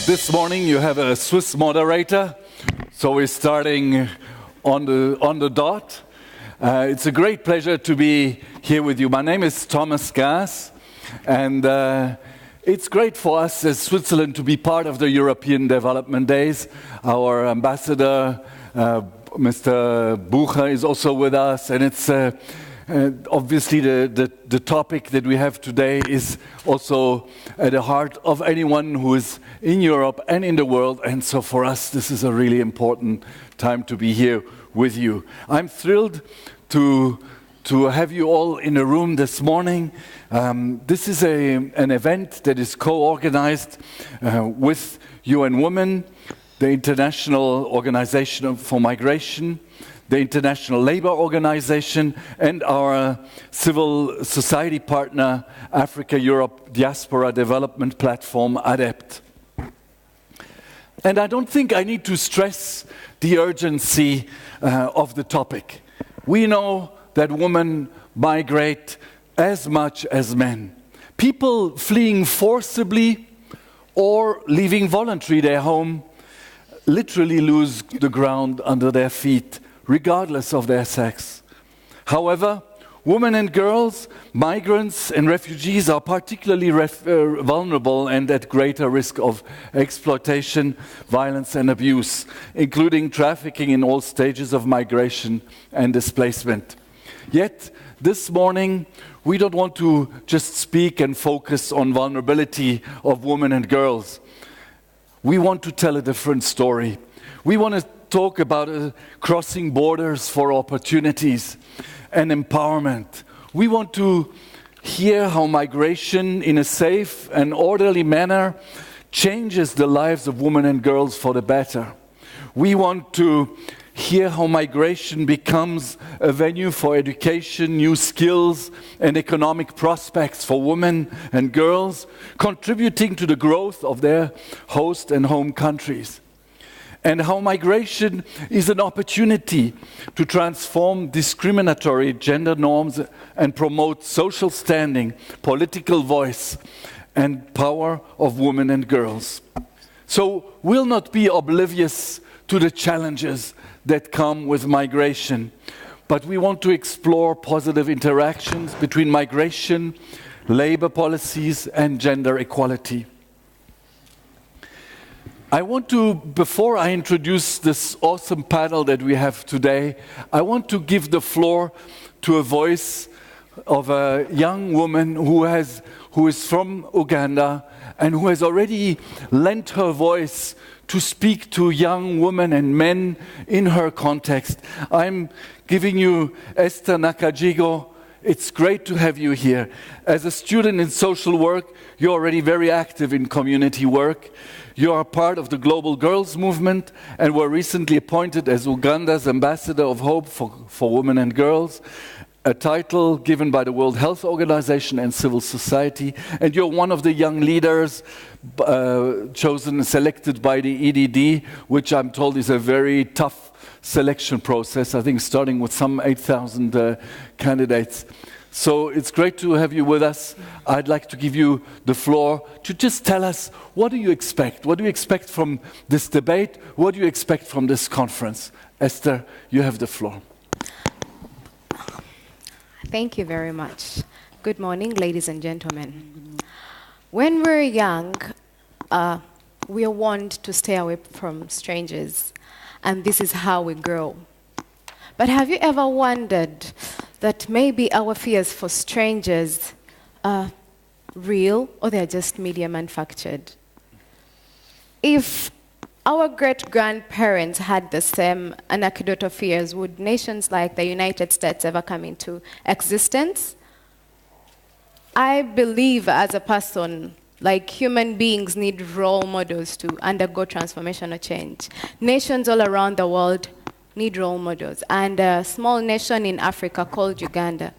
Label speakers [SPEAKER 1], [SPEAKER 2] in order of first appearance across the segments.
[SPEAKER 1] This morning you have a Swiss moderator, so we're starting on the dot. It's a great pleasure to be here with you. My name is Thomas Gass, and it's great for us as Switzerland to be part of the European Development Days. Our ambassador, Mr. Bucher, is also with us, and it's obviously the topic that we have today is also at the heart of anyone who is in Europe and in the world, and so for us this is a really important time to be here with you. I'm thrilled to have you all in the room this morning. This is an event that is co-organized with UN Women, the International Organization for Migration, the International Labour Organization, and our civil society partner, Africa-Europe Diaspora Development Platform, ADEPT. And I don't think I need to stress the urgency of the topic. We know that women migrate as much as men. People fleeing forcibly or leaving voluntarily their home literally lose the ground under their feet, regardless of their sex. However, women and girls, migrants and refugees are particularly vulnerable and at greater risk of exploitation, violence and abuse, including trafficking in all stages of migration and displacement. Yet, this morning, we don't want to just speak and focus on vulnerability of women and girls. We want to tell a different story. We want to talk about crossing borders for opportunities and empowerment. We want to hear how migration in a safe and orderly manner changes the lives of women and girls for the better. We want to hear how migration becomes a venue for education, new skills, and economic prospects for women and girls, contributing to the growth of their host and home countries. And how migration is an opportunity to transform discriminatory gender norms and promote social standing, political voice, and power of women and girls. So we'll not be oblivious to the challenges that come with migration, but we want to explore positive interactions between migration, labor policies, and gender equality. I want to, before I introduce this awesome panel that we have today, I want to give the floor to a voice of a young woman who is from Uganda and who has already lent her voice to speak to young women and men in her context. I'm giving you ESTHER NAKAJJIGO. It's great to have you here. As a student in social work, you're already very active in community work. You are part of the Global Girls Movement and were recently appointed as Uganda's Ambassador of Hope for Women and Girls, a title given by the World Health Organization and civil society. And you're one of the young leaders selected by the EDD, which I'm told is a very tough selection process, I think starting with some 8,000 candidates. So it's great to have you with us. I'd like to give you the floor to just tell us, what do you expect? What do you expect from this debate? What do you expect from this conference? Esther, you have the floor.
[SPEAKER 2] Thank you very much. Good morning, ladies and gentlemen. When we're young, we are warned to stay away from strangers, and this is how we grow. But have you ever wondered that maybe our fears for strangers are real or they're just media manufactured? If our great-grandparents had the same anecdotal fears, would nations like the United States ever come into existence? I believe as a person, like human beings need role models to undergo transformational change. Nations all around the world need role models. And a small nation in Africa called Uganda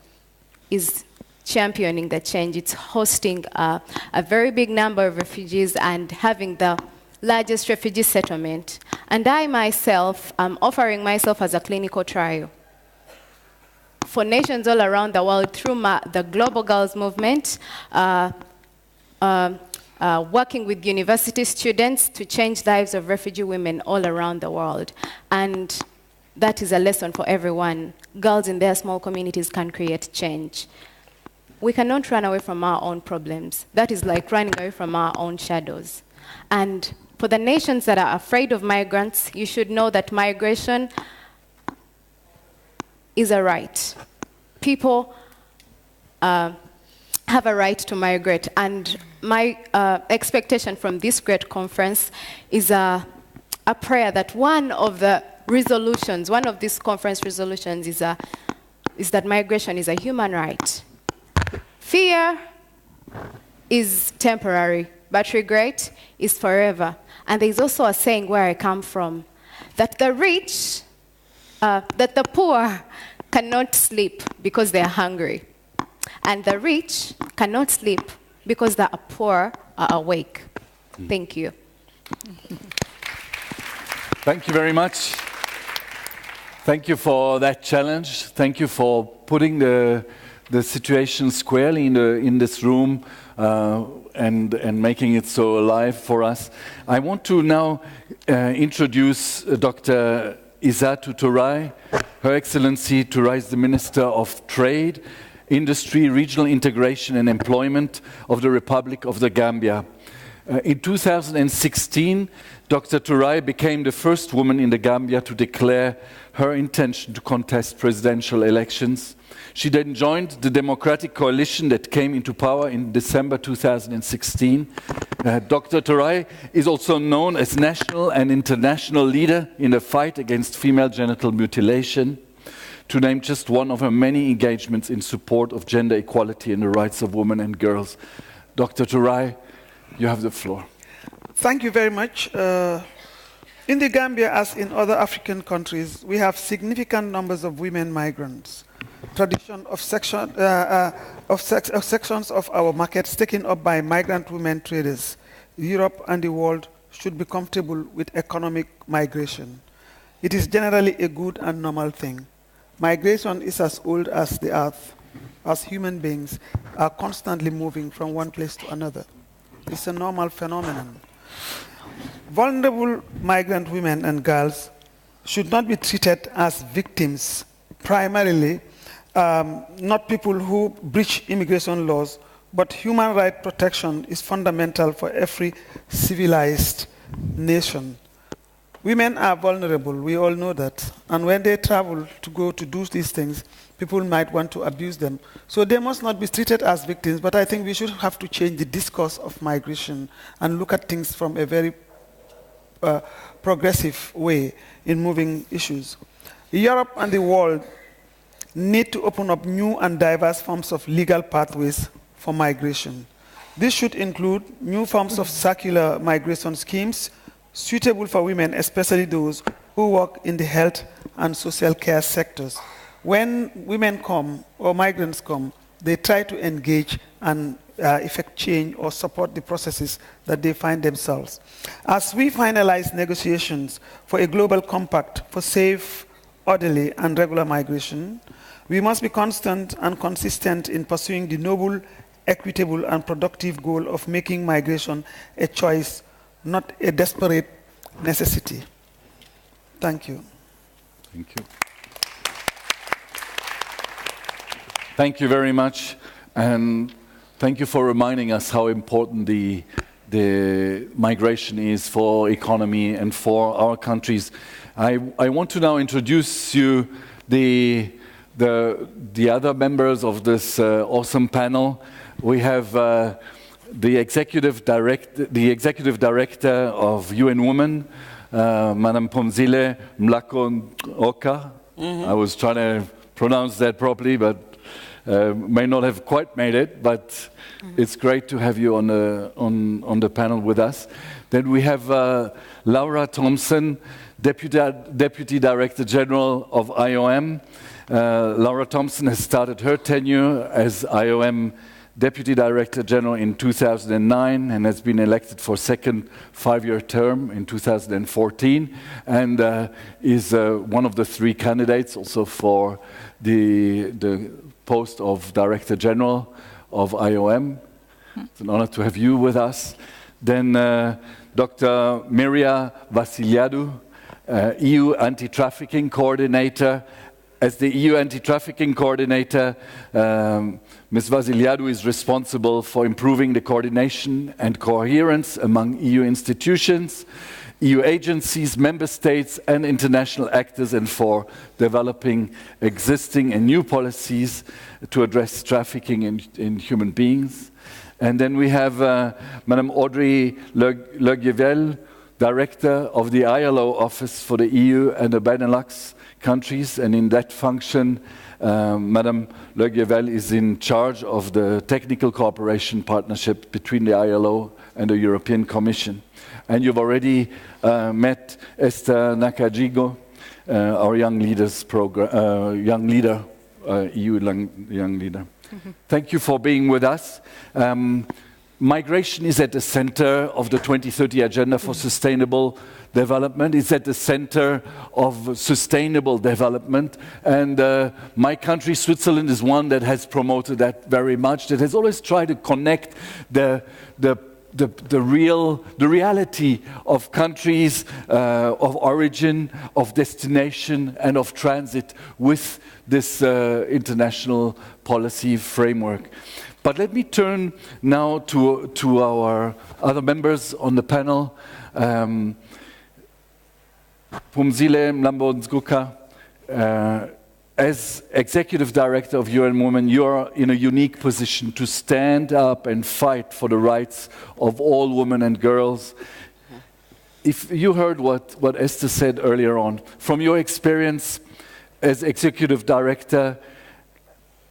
[SPEAKER 2] is championing the change. It's hosting a very big number of refugees and having the largest refugee settlement. And I myself am offering myself as a clinical trial for nations all around the world through the Global Girls Movement. working with university students to change the lives of refugee women all around the world. And that is a lesson for everyone. Girls in their small communities can create change. We cannot run away from our own problems. That is like running away from our own shadows. And for the nations that are afraid of migrants, you should know that migration is a right. People have a right to migrate. And my expectation from this great conference is a prayer that one of the resolutions, one of these conference resolutions is that migration is a human right. Fear is temporary, but regret is forever. And there's also a saying where I come from, that the rich, that the poor cannot sleep because they are hungry. And the rich cannot sleep because the poor are awake. Thank you.
[SPEAKER 1] Thank you very much. Thank you for that challenge. Thank you for putting the situation squarely in this room and making it so alive for us. I want to now introduce Dr. ISATOU TOURAY. Her Excellency TOURAY is the Minister of Trade, Industry, Regional Integration and Employment of the Republic of the Gambia. In 2016, Dr. TOURAY became the first woman in the Gambia to declare her intention to contest presidential elections. She then joined the Democratic Coalition that came into power in December 2016. Dr. TOURAY is also known as national and international leader in the fight against female genital mutilation, to name just one of her many engagements in support of gender equality and the rights of women and girls. Dr. TOURAY, you have the floor.
[SPEAKER 3] Thank you very much. In the Gambia, as in other African countries, we have significant numbers of women migrants. Tradition of sections of our markets taken up by migrant women traders. Europe and the world should be comfortable with economic migration. It is generally a good and normal thing. Migration is as old as the earth, as human beings are constantly moving from one place to another. It's a normal phenomenon. Vulnerable migrant women and girls should not be treated as victims, primarily not people who breach immigration laws, but human rights protection is fundamental for every civilized nation. Women are vulnerable, we all know that. And when they travel to go to do these things, people might want to abuse them. So they must not be treated as victims, but I think we should have to change the discourse of migration and look at things from a very progressive way in moving issues. Europe and the world need to open up new and diverse forms of legal pathways for migration. This should include new forms of circular migration schemes suitable for women, especially those who work in the health and social care sectors. When women come or migrants come, they try to engage and effect change or support the processes that they find themselves. As we finalize negotiations for a global compact for safe, orderly, and regular migration, we must be constant and consistent in pursuing the noble, equitable, and productive goal of making migration a choice, not a desperate necessity. Thank you.
[SPEAKER 1] Thank you. Thank you very much, and thank you for reminding us how important the migration is for economy and for our countries. I want to now introduce you the other members of this awesome panel. We have the executive director of UN Women, Madam PHUMZILE MLAMBO-NGCUKA. I was trying to pronounce that properly, but may not have quite made it, but it's great to have you on the panel with us. Then we have Laura Thompson, Deputy Director General of IOM. Laura Thompson has started her tenure as IOM Deputy Director General in 2009 and has been elected for a second five-year term in 2014 and is one of the three candidates also for the post of Director General of IOM. It's an honor to have you with us. Then Dr. MYRIA VASSILIADOU, EU Anti-Trafficking Coordinator. As the EU Anti-Trafficking Coordinator, Ms. VASSILIADOU is responsible for improving the coordination and coherence among EU institutions, EU agencies, member states and international actors, and for developing existing and new policies to address trafficking in human beings. And then we have Madame AUDREY Le GUEVEL, Director of the ILO Office for the EU and the Benelux countries, and in that function, Madame Le GUEVEL is in charge of the technical cooperation partnership between the ILO and the European Commission. And you've already met ESTHER NAKAJJIGO, our young leaders program, young leader, EU young leader. Thank you for being with us. Migration is at the center of the 2030 Agenda for Sustainable Development. It's at the center of sustainable development. And my country, Switzerland, is one that has promoted that very much, that has always tried to connect the reality of countries of origin, of destination, and of transit with this international policy framework. But let me turn now to our other members on the panel. PHUMZILE MLAMBO-NGCUKA, as Executive Director of UN Women, you're in a unique position to stand up and fight for the rights of all women and girls. If you heard what Esther said earlier on, from your experience as Executive Director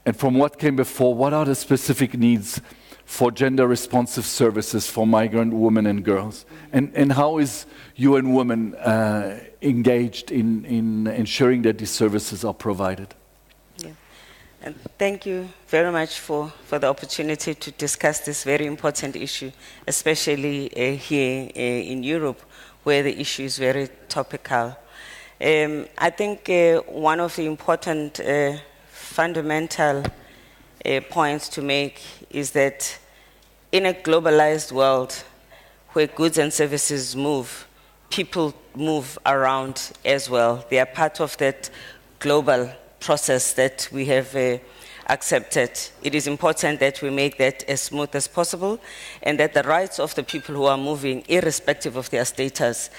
[SPEAKER 1] and from what came before, what are the specific needs for gender-responsive services for migrant women and girls? And how is UN Women engaged in ensuring that these services are provided?
[SPEAKER 4] Yeah. And thank you very much for the opportunity to discuss this very important issue, especially here in Europe, where the issue is very topical. I think one of the important fundamental points to make is that in a globalized world where goods and services move, people move around as well. They are part of that global process that we have accepted. It is important that we make that as smooth as possible, and that the rights of the people who are moving, irrespective of their status,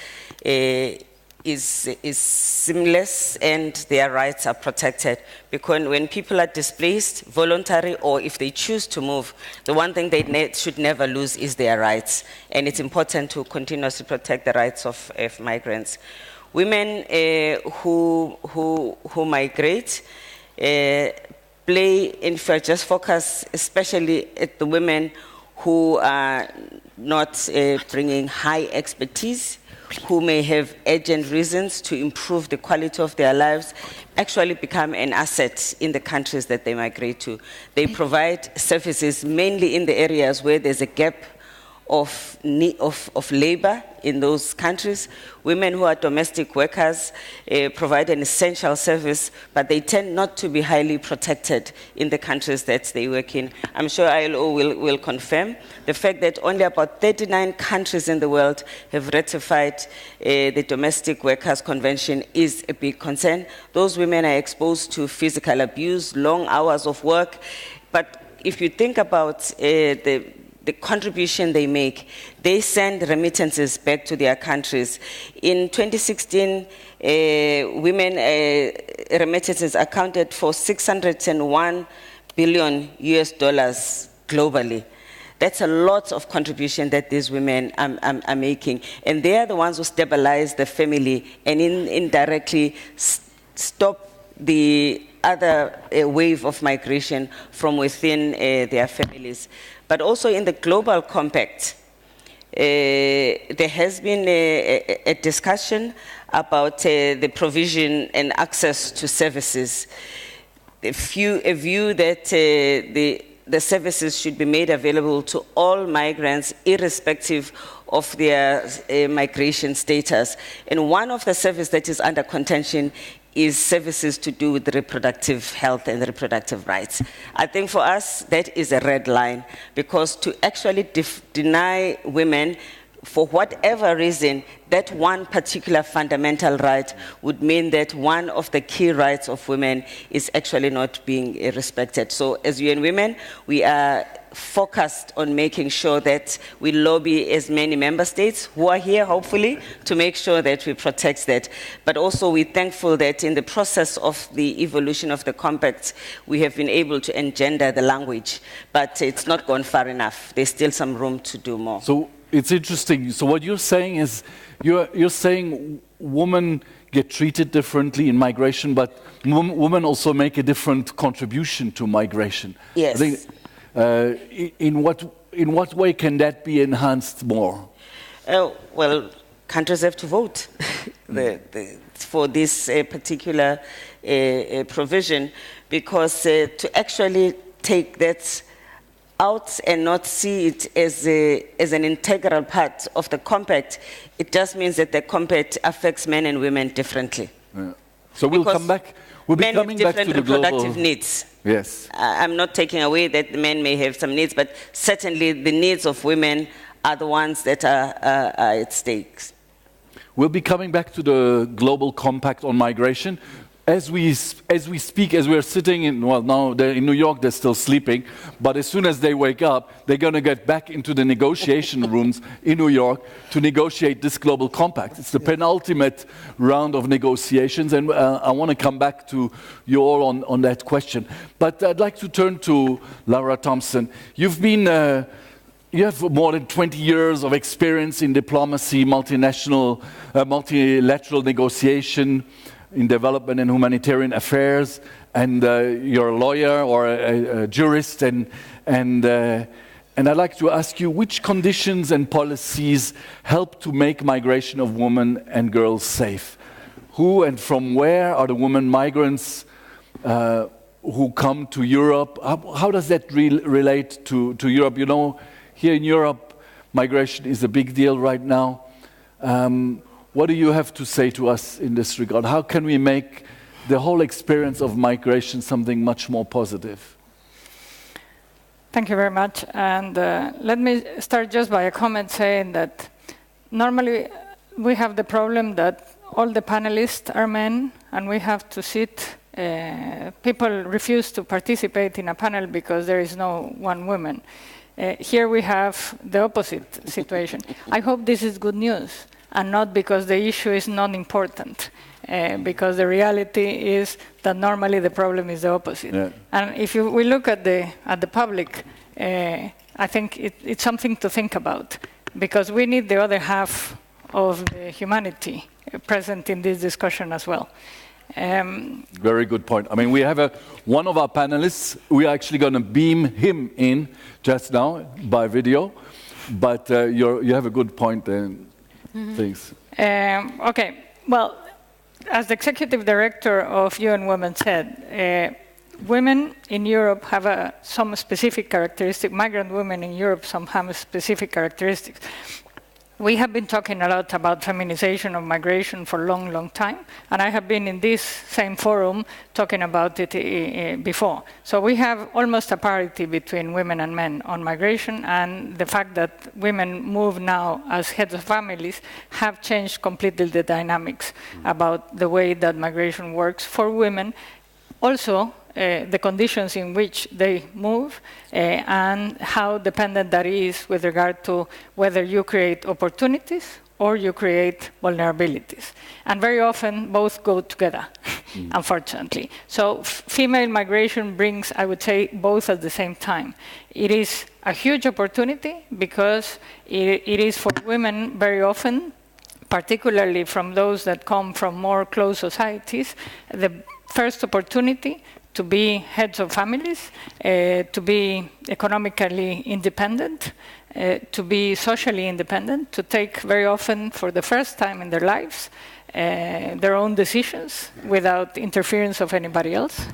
[SPEAKER 4] is seamless and their rights are protected. Because when people are displaced, voluntary, or if they choose to move, the one thing they should never lose is their rights. And it's important to continuously protect the rights of migrants. Women who migrate play, if I just focus especially at the women who are not bringing high expertise, who may have urgent reasons to improve the quality of their lives, actually become an asset in the countries that they migrate to. They provide services mainly in the areas where there's a gap of labor in those countries. Women who are domestic workers provide an essential service, but they tend not to be highly protected in the countries that they work in. I'm sure ILO will confirm the fact that only about 39 countries in the world have ratified the Domestic Workers Convention is a big concern. Those women are exposed to physical abuse, long hours of work, but if you think about the contribution they make, they send remittances back to their countries. In 2016, women remittances accounted for $601 billion globally. That's a lot of contribution that these women are making. And they are the ones who stabilize the family and indirectly stop the other wave of migration from within their families. But also in the global compact, there has been a discussion about the provision and access to services. A view that the services should be made available to all migrants, irrespective of their migration status. And one of the services that is under contention is services to do with reproductive health and reproductive rights. I think for us, that is a red line, because to actually deny women, for whatever reason, that one particular fundamental right would mean that one of the key rights of women is actually not being respected. So as UN Women, we are focused on making sure that we lobby as many member states who are here, hopefully, to make sure that we protect that. But also we're thankful that in the process of the evolution of the compact, we have been able to engender the language, but it's not gone far enough. There's still some room to do more.
[SPEAKER 1] So it's interesting. So what you're saying is, you're saying women get treated differently in migration, but women also make a different contribution to migration.
[SPEAKER 4] Yes.
[SPEAKER 1] I think, in what way can that be enhanced more?
[SPEAKER 4] Well, countries have to vote for this particular provision, because to actually take that out and not see it as an integral part of the compact, it just means that the compact affects men and women differently.
[SPEAKER 1] Yeah. So we'll come back. We'll be coming back to the
[SPEAKER 4] reproductive
[SPEAKER 1] global
[SPEAKER 4] needs.
[SPEAKER 1] Yes.
[SPEAKER 4] I'm not taking away that the men may have some needs, but certainly the needs of women are the ones that are at stake.
[SPEAKER 1] We'll be coming back to the Global Compact on Migration. As we speak, as we're sitting in, well, now they're in New York, they're still sleeping, but as soon as they wake up, they're going to get back into the negotiation rooms in New York to negotiate this Global Compact. It's the penultimate round of negotiations, and I want to come back to you all on that question. But I'd like to turn to Laura Thompson. You've been you have more than 20 years of experience in diplomacy, multinational, multilateral negotiation, in development and humanitarian affairs, and you're a lawyer or a jurist, and I'd like to ask you, which conditions and policies help to make migration of women and girls safe? Who and from where are the women migrants who come to Europe? How does that relate to Europe? You know, here in Europe, migration is a big deal right now. What do you have to say to us in this regard? How can we make the whole experience of migration something much more positive?
[SPEAKER 5] Thank you very much. And let me start just by a comment saying that normally we have the problem that all the panelists are men, and we have to sit. People refuse to participate in a panel because there is no one woman. Here we have the opposite situation. I hope this is good news, and not because the issue is not important, because the reality is that normally the problem is the opposite. Yeah. And if we look at the public, I think it's something to think about, because we need the other half of the humanity present in this discussion as well.
[SPEAKER 1] Very good point. I mean, we have one of our panelists. We are actually going to beam him in just now by video, but you have a good point there. Please.
[SPEAKER 5] Okay. Well, as the executive director of UN Women said, women in Europe have some specific characteristics. Migrant women in Europe have specific characteristics. We have been talking a lot about feminization of migration for a long, long time, and I have been in this same forum talking about it before. So we have almost a parity between women and men on migration, and the fact that women move now as heads of families have changed completely the dynamics about the way that migration works for women. Also, the conditions in which they move and how dependent that is with regard to whether you create opportunities or you create vulnerabilities. And very often both go together, unfortunately. So female migration brings, I would say, both at the same time. It is a huge opportunity because it is for women very often, particularly from those that come from more closed societies, the first opportunity to be heads of families, to be economically independent, to be socially independent, to take very often for the first time in their lives their own decisions without interference of anybody else.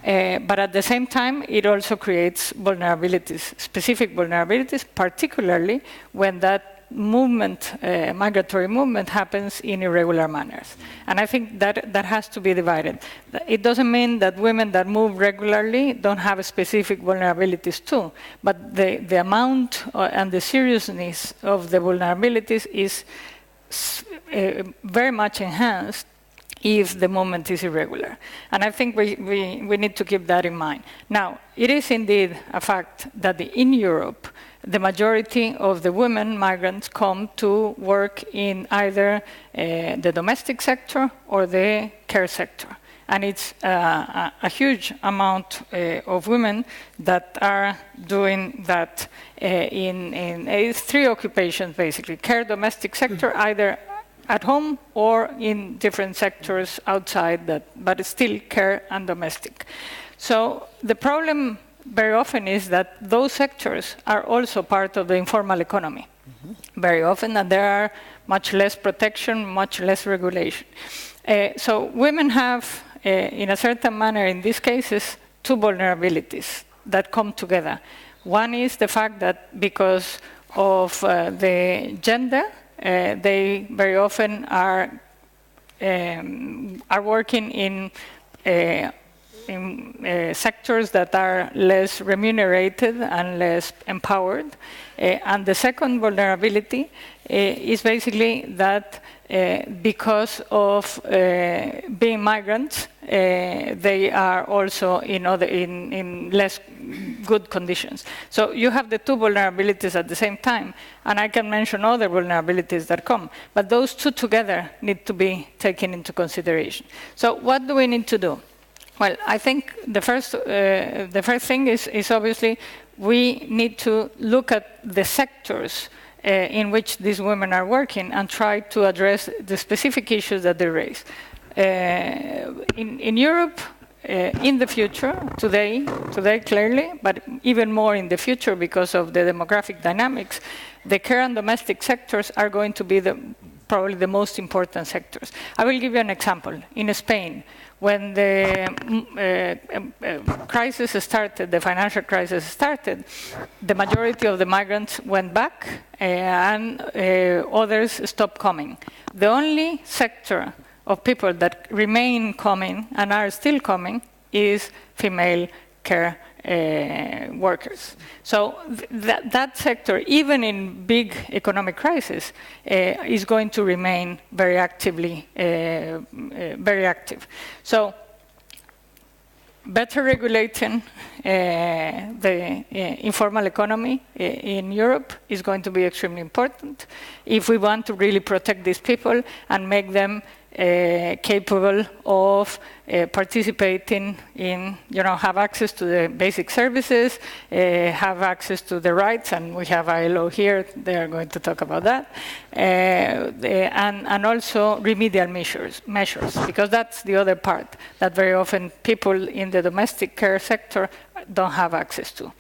[SPEAKER 5] But at the same time, it also creates vulnerabilities, specific vulnerabilities, particularly when that movement, migratory movement, happens in irregular manners. And I think that has to be divided. It doesn't mean that women that move regularly don't have specific vulnerabilities too, but the amount and the seriousness of the vulnerabilities is very much enhanced if the movement is irregular. And I think we need to keep that in mind. Now, it is indeed a fact that in Europe, the majority of the women migrants come to work in either the domestic sector or the care sector. And it's a huge amount of women that are doing that in 3 occupations, basically: care, domestic sector, either at home or in different sectors outside that, but it's still care and domestic. So the problem very often is that those sectors are also part of the informal economy, very often, and there are much less protection, much less regulation. So women have, in a certain manner, in these cases, 2 vulnerabilities that come together. One is the fact that because of the gender, they very often are working in sectors that are less remunerated and less empowered. And the second vulnerability is basically that because of being migrants, they are also in less good conditions. So you have the 2 vulnerabilities at the same time, and I can mention other vulnerabilities that come, but those 2 together need to be taken into consideration. So what do we need to do? Well, I think the first thing is obviously we need to look at the sectors in which these women are working and try to address the specific issues that they raise. In Europe, in the future, today clearly, but even more in the future because of the demographic dynamics, the care and domestic sectors are going to be probably the most important sectors. I will give you an example. In Spain, when the crisis started, the financial crisis started, the majority of the migrants went back and others stopped coming. The only sector of people that remain coming and are still coming is female care workers. So that sector, even in big economic crisis, is going to remain very actively, very active. So better regulating the informal economy in Europe is going to be extremely important if we want to really protect these people and make them capable of participating in, have access to the basic services, have access to the rights, and we have ILO here, they are going to talk about that, and also remedial measures, because that's the other part that very often people in the domestic care sector don't have access to.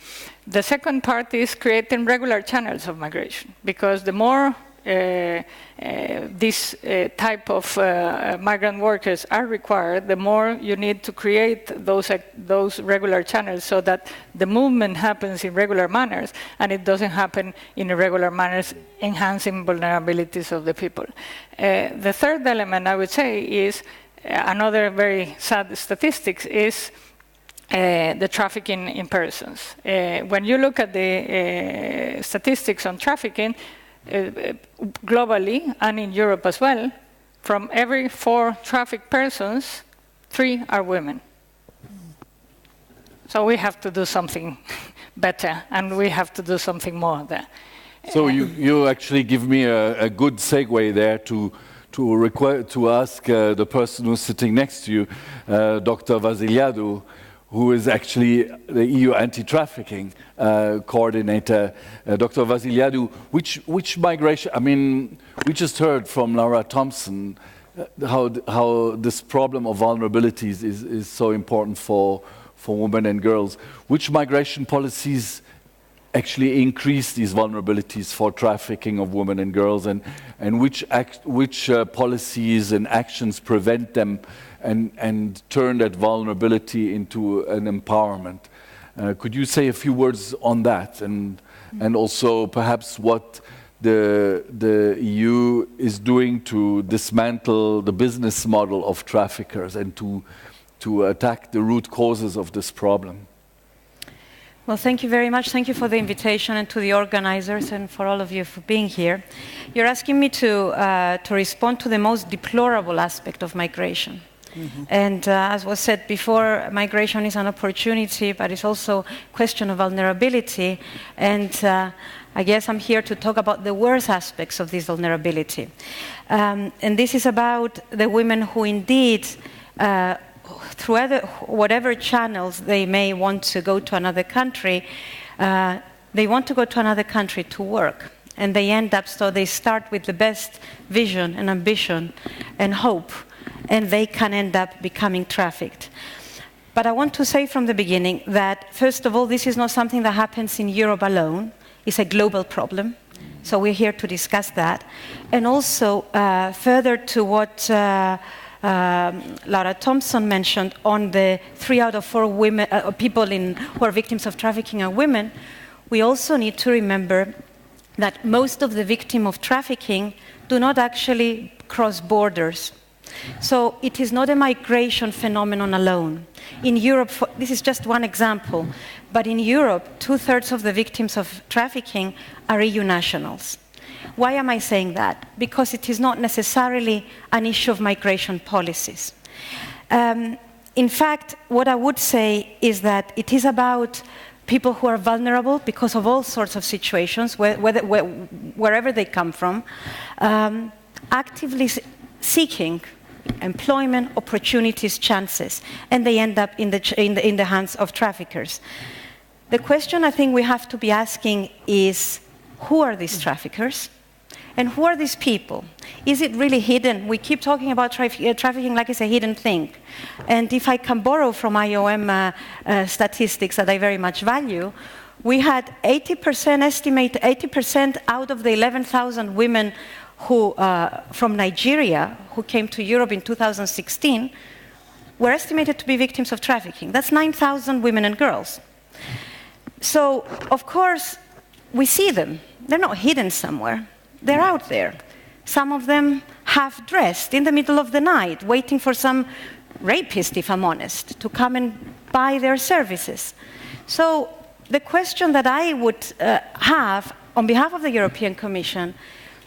[SPEAKER 5] The second part is creating regular channels of migration, because the more this type of migrant workers are required, the more you need to create those regular channels so that the movement happens in regular manners and it doesn't happen in irregular manners, enhancing vulnerabilities of the people. The third element I would say is another very sad statistics is the trafficking in persons. When you look at the statistics on trafficking, globally and in Europe as well, from every 4 trafficked persons, 3 are women. So we have to do something better, and we have to do something more there.
[SPEAKER 1] So you actually give me a good segue there to ask the person who's sitting next to you, Dr. VASSILIADOU, who is actually the EU Anti-Trafficking coordinator. Dr. VASSILIADOU, which migration, I mean, we just heard from Laura Thompson how this problem of vulnerabilities is so important for women and girls. Which migration policies actually increase these vulnerabilities for trafficking of women and girls, and which policies and actions prevent them and turn that vulnerability into an empowerment? Could you say a few words on that, and also perhaps what the EU is doing to dismantle the business model of traffickers and to attack the root causes of this problem?
[SPEAKER 6] Well, thank you very much. Thank you for the invitation, and to the organizers and for all of you for being here. You're asking me to respond to the most deplorable aspect of migration. Mm-hmm. And as was said before, migration is an opportunity, but it's also a question of vulnerability. And I guess I'm here to talk about the worst aspects of this vulnerability. And this is about the women who indeed, through whatever channels they may want to go to another country, they want to go to another country to work. And they end up, so they start with the best vision and ambition and hope, and they can end up becoming trafficked. But I want to say from the beginning that, first of all, this is not something that happens in Europe alone. It's a global problem. So we're here to discuss that. And also, further to what Laura Thompson mentioned on the 3 out of 4 women, people who are victims of trafficking are women, we also need to remember that most of the victims of trafficking do not actually cross borders. So it is not a migration phenomenon alone. In Europe, this is just one example, but in Europe, 2/3 of the victims of trafficking are EU nationals. Why am I saying that? Because it is not necessarily an issue of migration policies. In fact, what I would say is that it is about people who are vulnerable because of all sorts of situations, wherever they come from, actively seeking employment, opportunities, chances, and they end up in the hands of traffickers. The question I think we have to be asking is, who are these traffickers? And who are these people? Is it really hidden? We keep talking about trafficking like it's a hidden thing. And if I can borrow from IOM statistics that I very much value, we had 80% out of the 11,000 women who, from Nigeria who came to Europe in 2016 were estimated to be victims of trafficking. That's 9,000 women and girls. So, of course, we see them. They're not hidden somewhere. They're out there. Some of them half-dressed in the middle of the night, waiting for some rapist, if I'm honest, to come and buy their services. So the question that I would have on behalf of the European Commission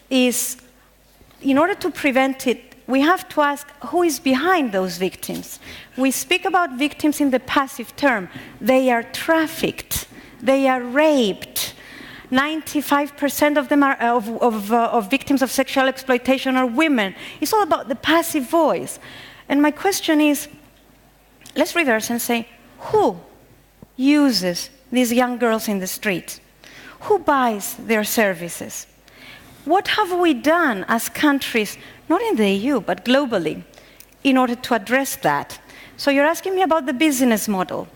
[SPEAKER 6] is, in order to prevent it, we have to ask who is behind those victims. We speak about victims in the passive term. They are trafficked. They are raped. 95% of them are of victims of sexual exploitation are women. It's all about the passive voice. And my question is, let's reverse and say, who uses these young girls in the street? Who buys their services? What have we done as countries, not in the EU, but globally, in order to address that? So you're asking me about the business model.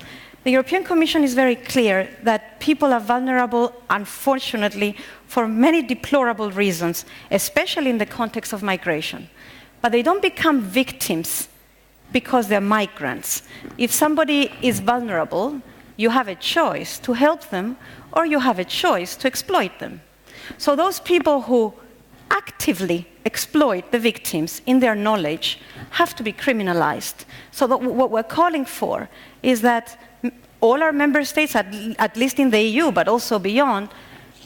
[SPEAKER 6] The European Commission is very clear that people are vulnerable, unfortunately, for many deplorable reasons, especially in the context of migration. But they don't become victims because they're migrants. If somebody is vulnerable, you have a choice to help them, or you have a choice to exploit them. So those people who actively exploit the victims in their knowledge have to be criminalized. So that what we're calling for is that all our member states, at least in the EU, but also beyond,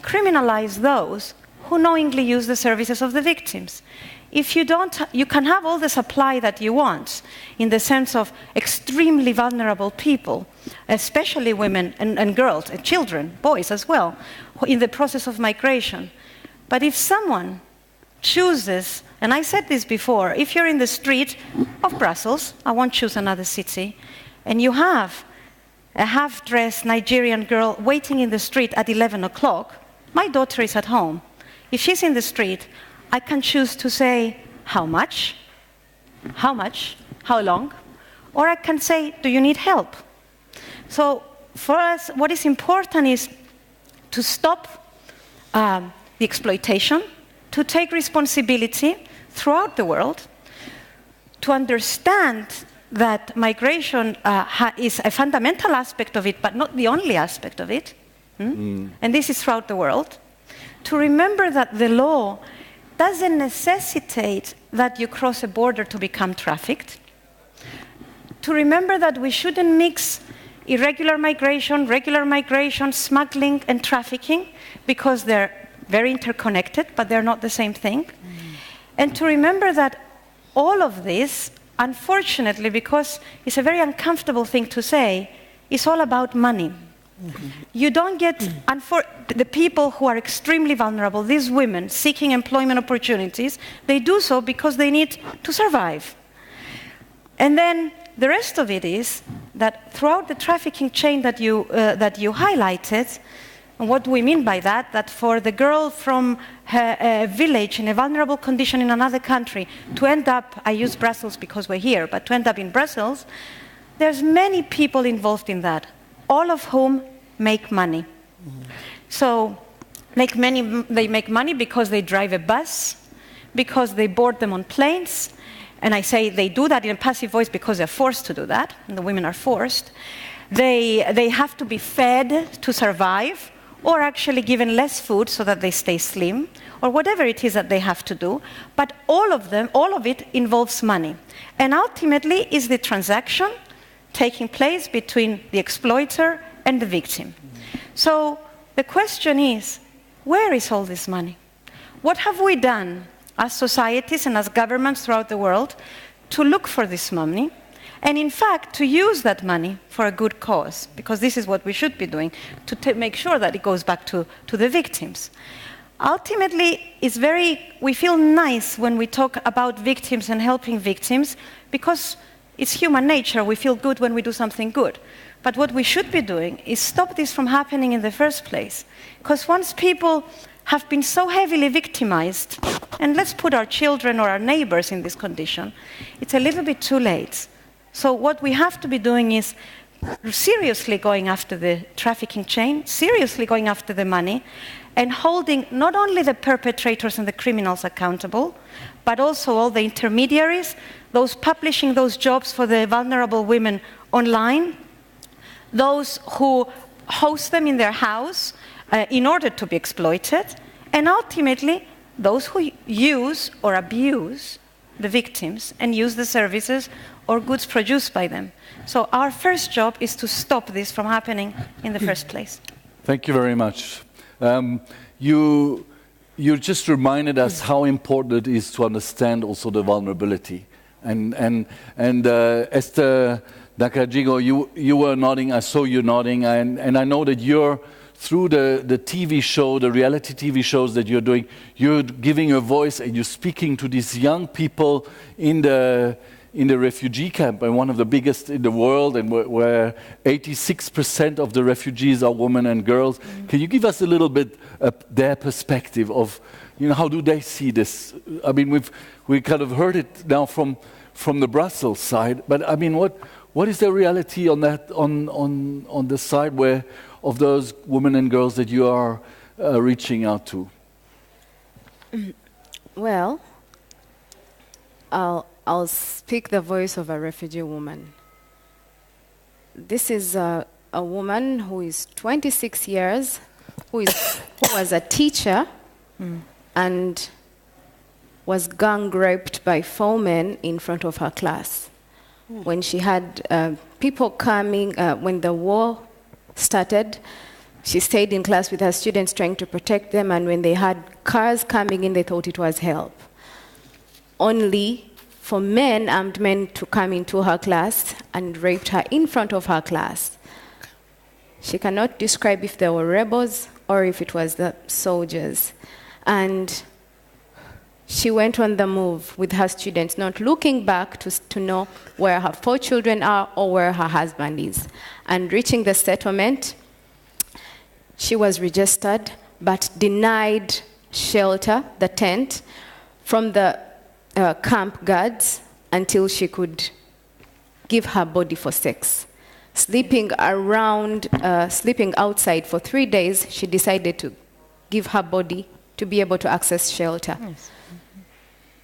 [SPEAKER 6] criminalize those who knowingly use the services of the victims. If you don't, you can have all the supply that you want in the sense of extremely vulnerable people, especially women and girls, and children, boys as well, in the process of migration. But if someone chooses, and I said this before, if you're in the street of Brussels, I won't choose another city, and you have a half-dressed Nigerian girl waiting in the street at 11 o'clock, my daughter is at home. If she's in the street, I can choose to say, how much, how long, or I can say, do you need help? So for us, what is important is to stop the exploitation, to take responsibility throughout the world, to understand that migration is a fundamental aspect of it, but not the only aspect of it. And this is throughout the world. to remember that the law doesn't necessitate that you cross a border to become trafficked, to remember that we shouldn't mix irregular migration, regular migration, smuggling, and trafficking, because they're very interconnected, but they're not the same thing. And to remember that all of this, unfortunately, because it's a very uncomfortable thing to say, is all about money. You don't get, the people who are extremely vulnerable, these women seeking employment opportunities, they do so because they need to survive. And then the rest of it is that throughout the trafficking chain that you highlighted, and what we mean by that, that for the girl from a village in a vulnerable condition in another country to end up, I use Brussels because we're here, but to end up in Brussels, there's many people involved in that, all of whom make money. So they make money because they drive a bus, because they board them on planes, and I say they do that in a passive voice because they're forced to do that, and the women are forced. They have to be fed to survive, or actually given less food so that they stay slim, or whatever it is that they have to do. But all of it involves money. And ultimately is the transaction taking place between the exploiter and the victim. So the question is, where is all this money? What have we done as societies and as governments throughout the world to look for this money? And in fact, to use that money for a good cause, because this is what we should be doing, to make sure that it goes back to the victims. Ultimately, we feel nice when we talk about victims and helping victims, because it's human nature, we feel good when we do something good. But what we should be doing is stop this from happening in the first place. Because once people have been so heavily victimized, and let's put our children or our neighbors in this condition, it's a little bit too late. So what we have to be doing is seriously going after the trafficking chain, seriously going after the money, and holding not only the perpetrators and the criminals accountable, but also all the intermediaries, those publishing those jobs for the vulnerable women online, those who host them in their house in order to be exploited, and ultimately those who use or abuse the victims and use the services or goods produced by them. So our first job is to stop this from happening in the first place.
[SPEAKER 1] Thank you very much. You just reminded us how important it is to understand also the vulnerability. And Esther NAKAJJIGO, you were nodding, I saw you nodding, and I know that you're, through the TV show, the reality TV shows that you're doing, you're giving a voice and you're speaking to these young people in the refugee camp, and one of the biggest in the world, and where 86% of the refugees are women and girls. Can you give us a little bit their perspective of, how do they see this? I mean, we kind of heard it now from the Brussels side, but I mean, what is the reality on that, on the side where of those women and girls that you are reaching out to?
[SPEAKER 2] Well, I'll speak the voice of a refugee woman. This is a woman who is 26 years, who was a teacher and was gang raped by 4 men in front of her class. When she had people coming, when the war started, she stayed in class with her students trying to protect them, and when they had cars coming in, they thought it was help. Only for armed men to come into her class and raped her in front of her class. She cannot describe if they were rebels or if it was the soldiers. And she went on the move with her students, not looking back to know where her 4 children are or where her husband is. And reaching the settlement, she was registered but denied shelter, the tent, from the camp guards until she could give her body for sex. Sleeping outside for 3 days, she decided to give her body to be able to access shelter. Yes.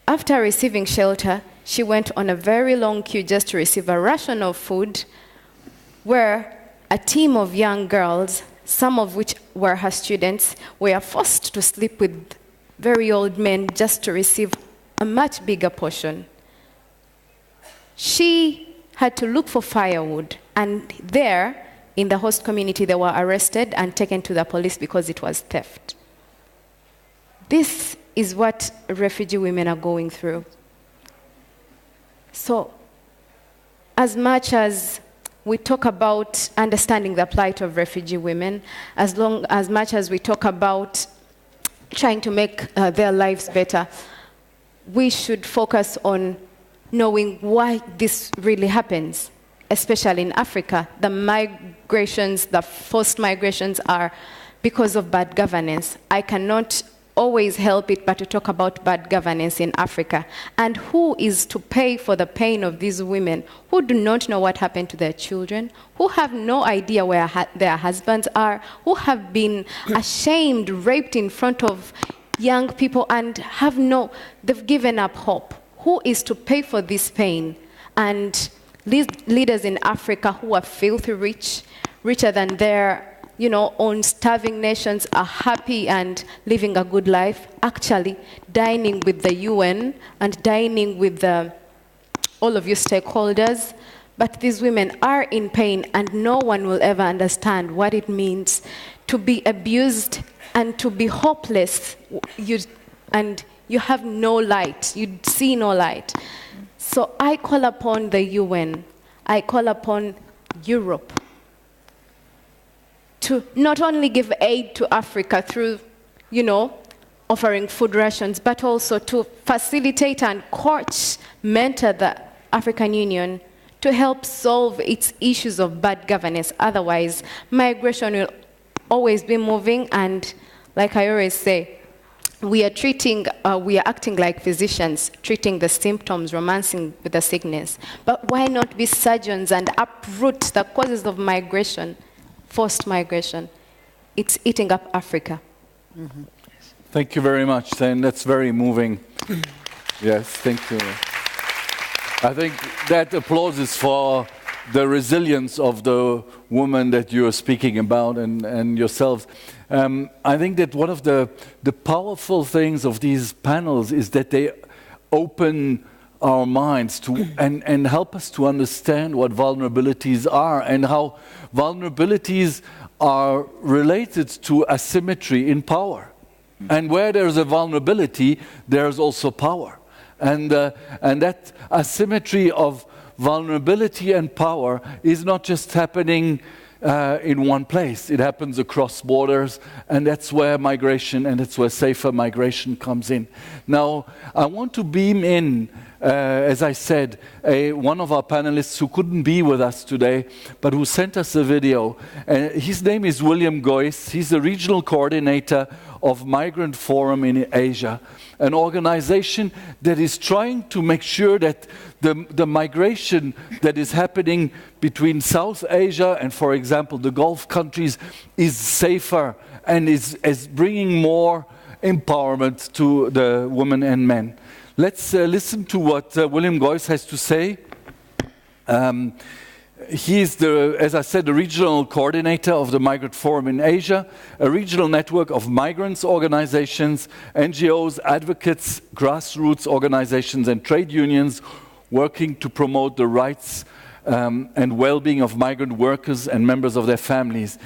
[SPEAKER 2] After receiving shelter, she went on a very long queue just to receive a ration of food, where a team of young girls, some of which were her students, were forced to sleep with very old men just to receive a much bigger portion. She had to look for firewood, and there, in the host community, they were arrested and taken to the police because it was theft. This is what refugee women are going through. So, as much as we talk about understanding the plight of refugee women, as much as we talk about trying to make their lives better, we should focus on knowing why this really happens, especially in Africa. The migrations, the forced migrations are because of bad governance. I cannot always help it but to talk about bad governance in Africa. And who is to pay for the pain of these women who do not know what happened to their children, who have no idea where their husbands are, who have been ashamed, raped in front of young people and they've given up hope. Who is to pay for this pain? And leaders in Africa who are filthy rich, richer than their own starving nations, are happy and living a good life, actually dining with the UN and dining with all of you stakeholders. But these women are in pain, and no one will ever understand what it means to be abused and to be hopeless, and you have no light, you see no light. So I call upon the UN, I call upon Europe to not only give aid to Africa through, offering food rations, but also to facilitate and coach, mentor the African Union to help solve its issues of bad governance. Otherwise, migration will always be moving, and like I always say, we are acting like physicians, treating the symptoms, romancing with the sickness. But why not be surgeons and uproot the causes of migration, forced migration? It's eating up Africa.
[SPEAKER 1] Mm-hmm. Thank you very much, and that's very moving. Yes, thank you. I think that applause is for the resilience of the woman that you are speaking about and yourselves. I think that one of the powerful things of these panels is that they open our minds to and help us to understand what vulnerabilities are and how vulnerabilities are related to asymmetry in power. And where there's a vulnerability, there's also power. And that asymmetry of vulnerability and power is not just happening in one place. It happens across borders, and that's where migration and that's where safer migration comes in. Now, I want to beam in, as I said, one of our panelists who couldn't be with us today, but who sent us a video. His name is William Goyce. He's the regional coordinator of Migrant Forum in Asia, an organization that is trying to make sure that the migration that is happening between South Asia and, for example, the Gulf countries is safer and is bringing more empowerment to the women and men. Let's listen to what William Goyce has to say. He is, as I said, the regional coordinator of the Migrant Forum in Asia, a regional network of migrants organizations, NGOs, advocates, grassroots organizations, and trade unions working to promote the rights and well-being of migrant workers and members of their families.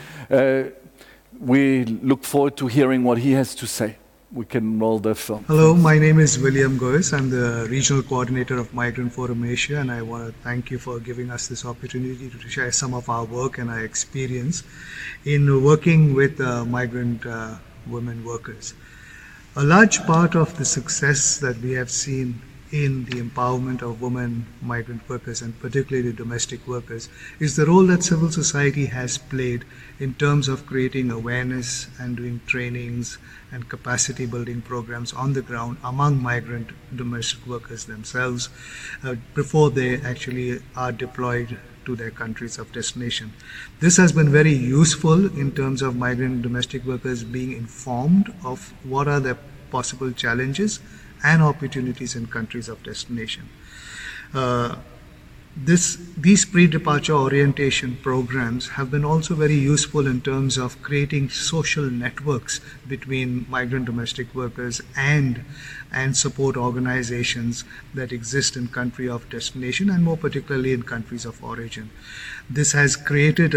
[SPEAKER 1] We look forward to hearing what he has to say. We can roll the film.
[SPEAKER 7] Hello, my name is William Goyce. I'm the regional coordinator of Migrant Forum Asia, and I want to thank you for giving us this opportunity to share some of our work and our experience in working with migrant women workers. A large part of the success that we have seen in the empowerment of women migrant workers, and particularly domestic workers, is the role that civil society has played in terms of creating awareness and doing trainings and capacity building programs on the ground among migrant domestic workers themselves before they actually are deployed to their countries of destination. This has been very useful in terms of migrant domestic workers being informed of what are their possible challenges and opportunities in countries of destination. These pre-departure orientation programs have been also very useful in terms of creating social networks between migrant domestic workers and support organizations that exist in country of destination and more particularly in countries of origin. This has created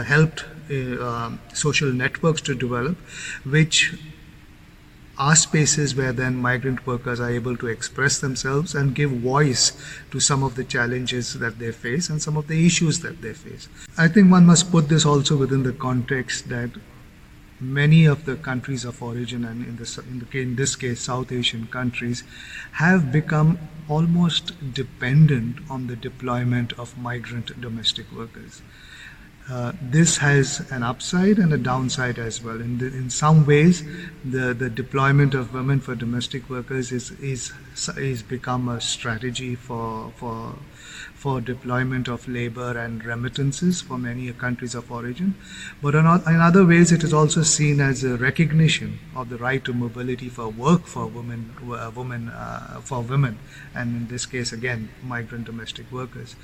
[SPEAKER 7] helped social networks to develop, which are spaces where then migrant workers are able to express themselves and give voice to some of the challenges that they face and some of the issues that they face. I think one must put this also within the context that many of the countries of origin, and in this case South Asian countries, have become almost dependent on the deployment of migrant domestic workers. This has an upside and a downside as well. In some ways, the deployment of women for domestic workers is become a strategy for deployment of labor and remittances for many countries of origin. But in other ways, it is also seen as a recognition of the right to mobility for work for women, and in this case again, migrant domestic workers.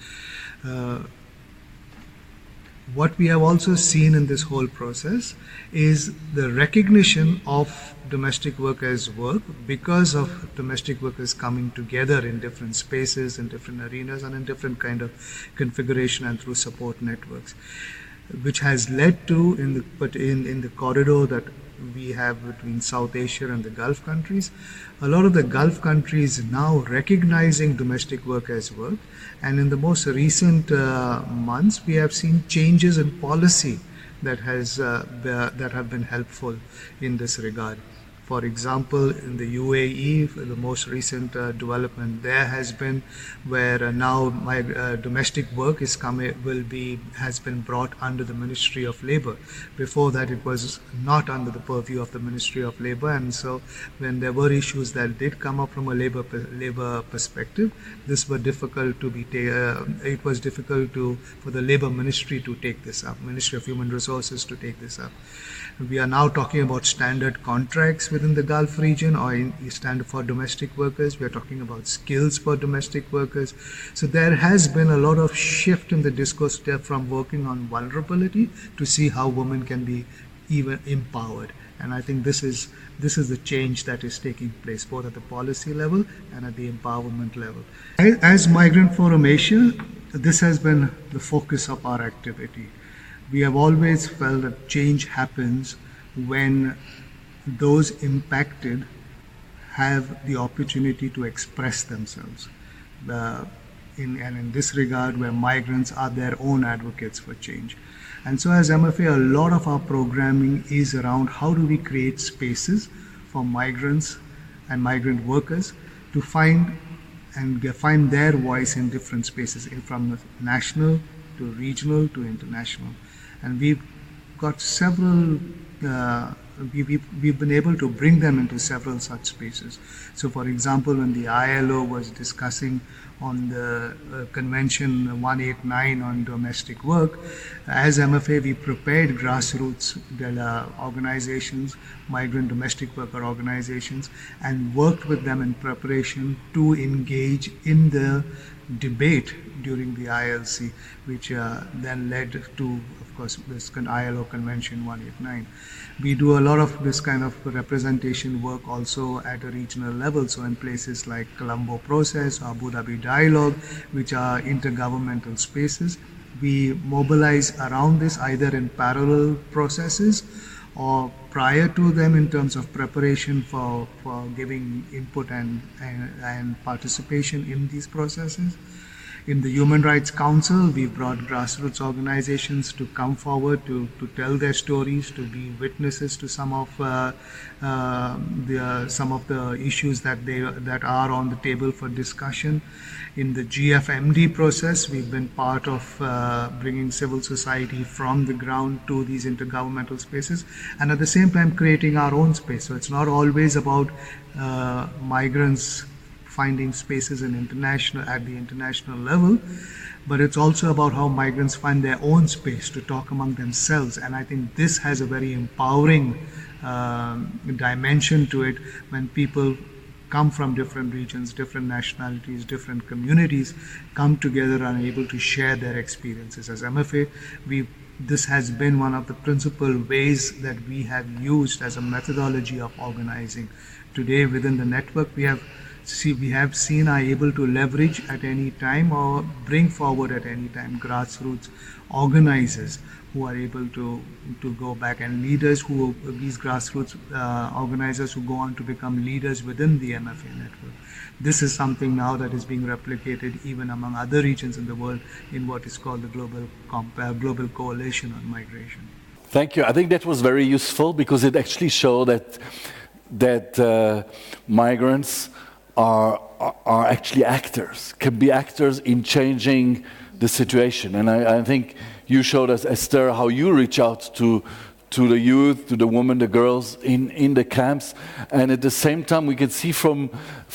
[SPEAKER 7] What we have also seen in this whole process is the recognition of domestic workers' work because of domestic workers coming together in different spaces, in different arenas, and in different kind of configuration and through support networks, which has led to, in the corridor that we have between South Asia and the Gulf countries, a lot of the Gulf countries now recognizing domestic work as work, and in the most recent months we have seen changes in policy that have been helpful in this regard. For example, in the UAE, the most recent development there has been where now domestic work has been brought under the Ministry of Labor. Before that, it was not under the purview of the Ministry of Labor, and so when there were issues that did come up from a labor perspective, this were difficult to be. It was difficult for the Labor Ministry to take this up, Ministry of Human Resources to take this up. We are now talking about standard contracts within the Gulf region or standard for domestic workers. We are talking about skills for domestic workers. So there has been a lot of shift in the discourse from working on vulnerability to see how women can be even empowered. And I think this is the change that is taking place both at the policy level and at the empowerment level. As Migrant Forum Asia, this has been the focus of our activity. We have always felt that change happens when those impacted have the opportunity to express themselves. In this regard, where migrants are their own advocates for change. And so as MFA, a lot of our programming is around how do we create spaces for migrants and migrant workers to find their voice in different spaces, from national to regional to international. And we've got several, we've been able to bring them into several such spaces. So for example, when the ILO was discussing on the Convention 189 on domestic work, as MFA we prepared grassroots organizations, migrant domestic worker organizations, and worked with them in preparation to engage in the debate during the ILC, which then led to, of course, this ILO Convention 189. We do a lot of this kind of representation work also at a regional level, so in places like Colombo Process, Abu Dhabi Dialogue, which are intergovernmental spaces. We mobilize around this either in parallel processes or prior to them in terms of preparation for giving input and participation in these processes. In the Human Rights Council, we've brought grassroots organizations to come forward to tell their stories, to be witnesses to some of the issues that are on the table for discussion. In the GFMD process, we've been part of bringing civil society from the ground to these intergovernmental spaces, and at the same time creating our own space. So it's not always about migrants finding spaces at the international level, but it's also about how migrants find their own space to talk among themselves. And I think this has a very empowering dimension to it when people come from different regions, different nationalities, different communities, come together and are able to share their experiences. As MFA, this has been one of the principal ways that we have used as a methodology of organizing. Today within the network, we have seen are able to leverage at any time or bring forward at any time grassroots organizers who are able to go back, and leaders who, these grassroots organizers who go on to become leaders within the MFA network. This is something now that is being replicated even among other regions in the world in what is called the Global Coalition on Migration.
[SPEAKER 1] Thank you. I think that was very useful because it actually showed that migrants are actually actors, can be actors in changing the situation. And I think you showed us, Esther, how you reach out to the youth, to the women, the girls in the camps. And at the same time, we can see from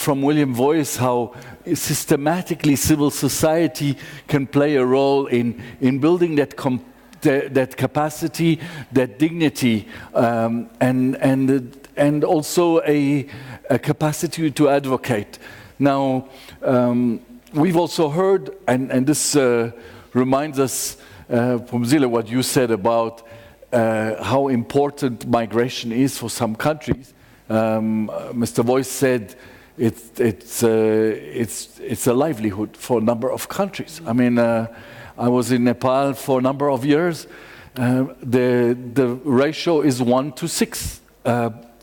[SPEAKER 1] William's voice how systematically civil society can play a role in building that capacity, that dignity, and also a capacity to advocate. Now, we've also heard, and this reminds us, PHUMZILE, what you said about how important migration is for some countries. Mr. Voice said it's a livelihood for a number of countries. I mean, I was in Nepal for a number of years. The ratio is 1 to 6.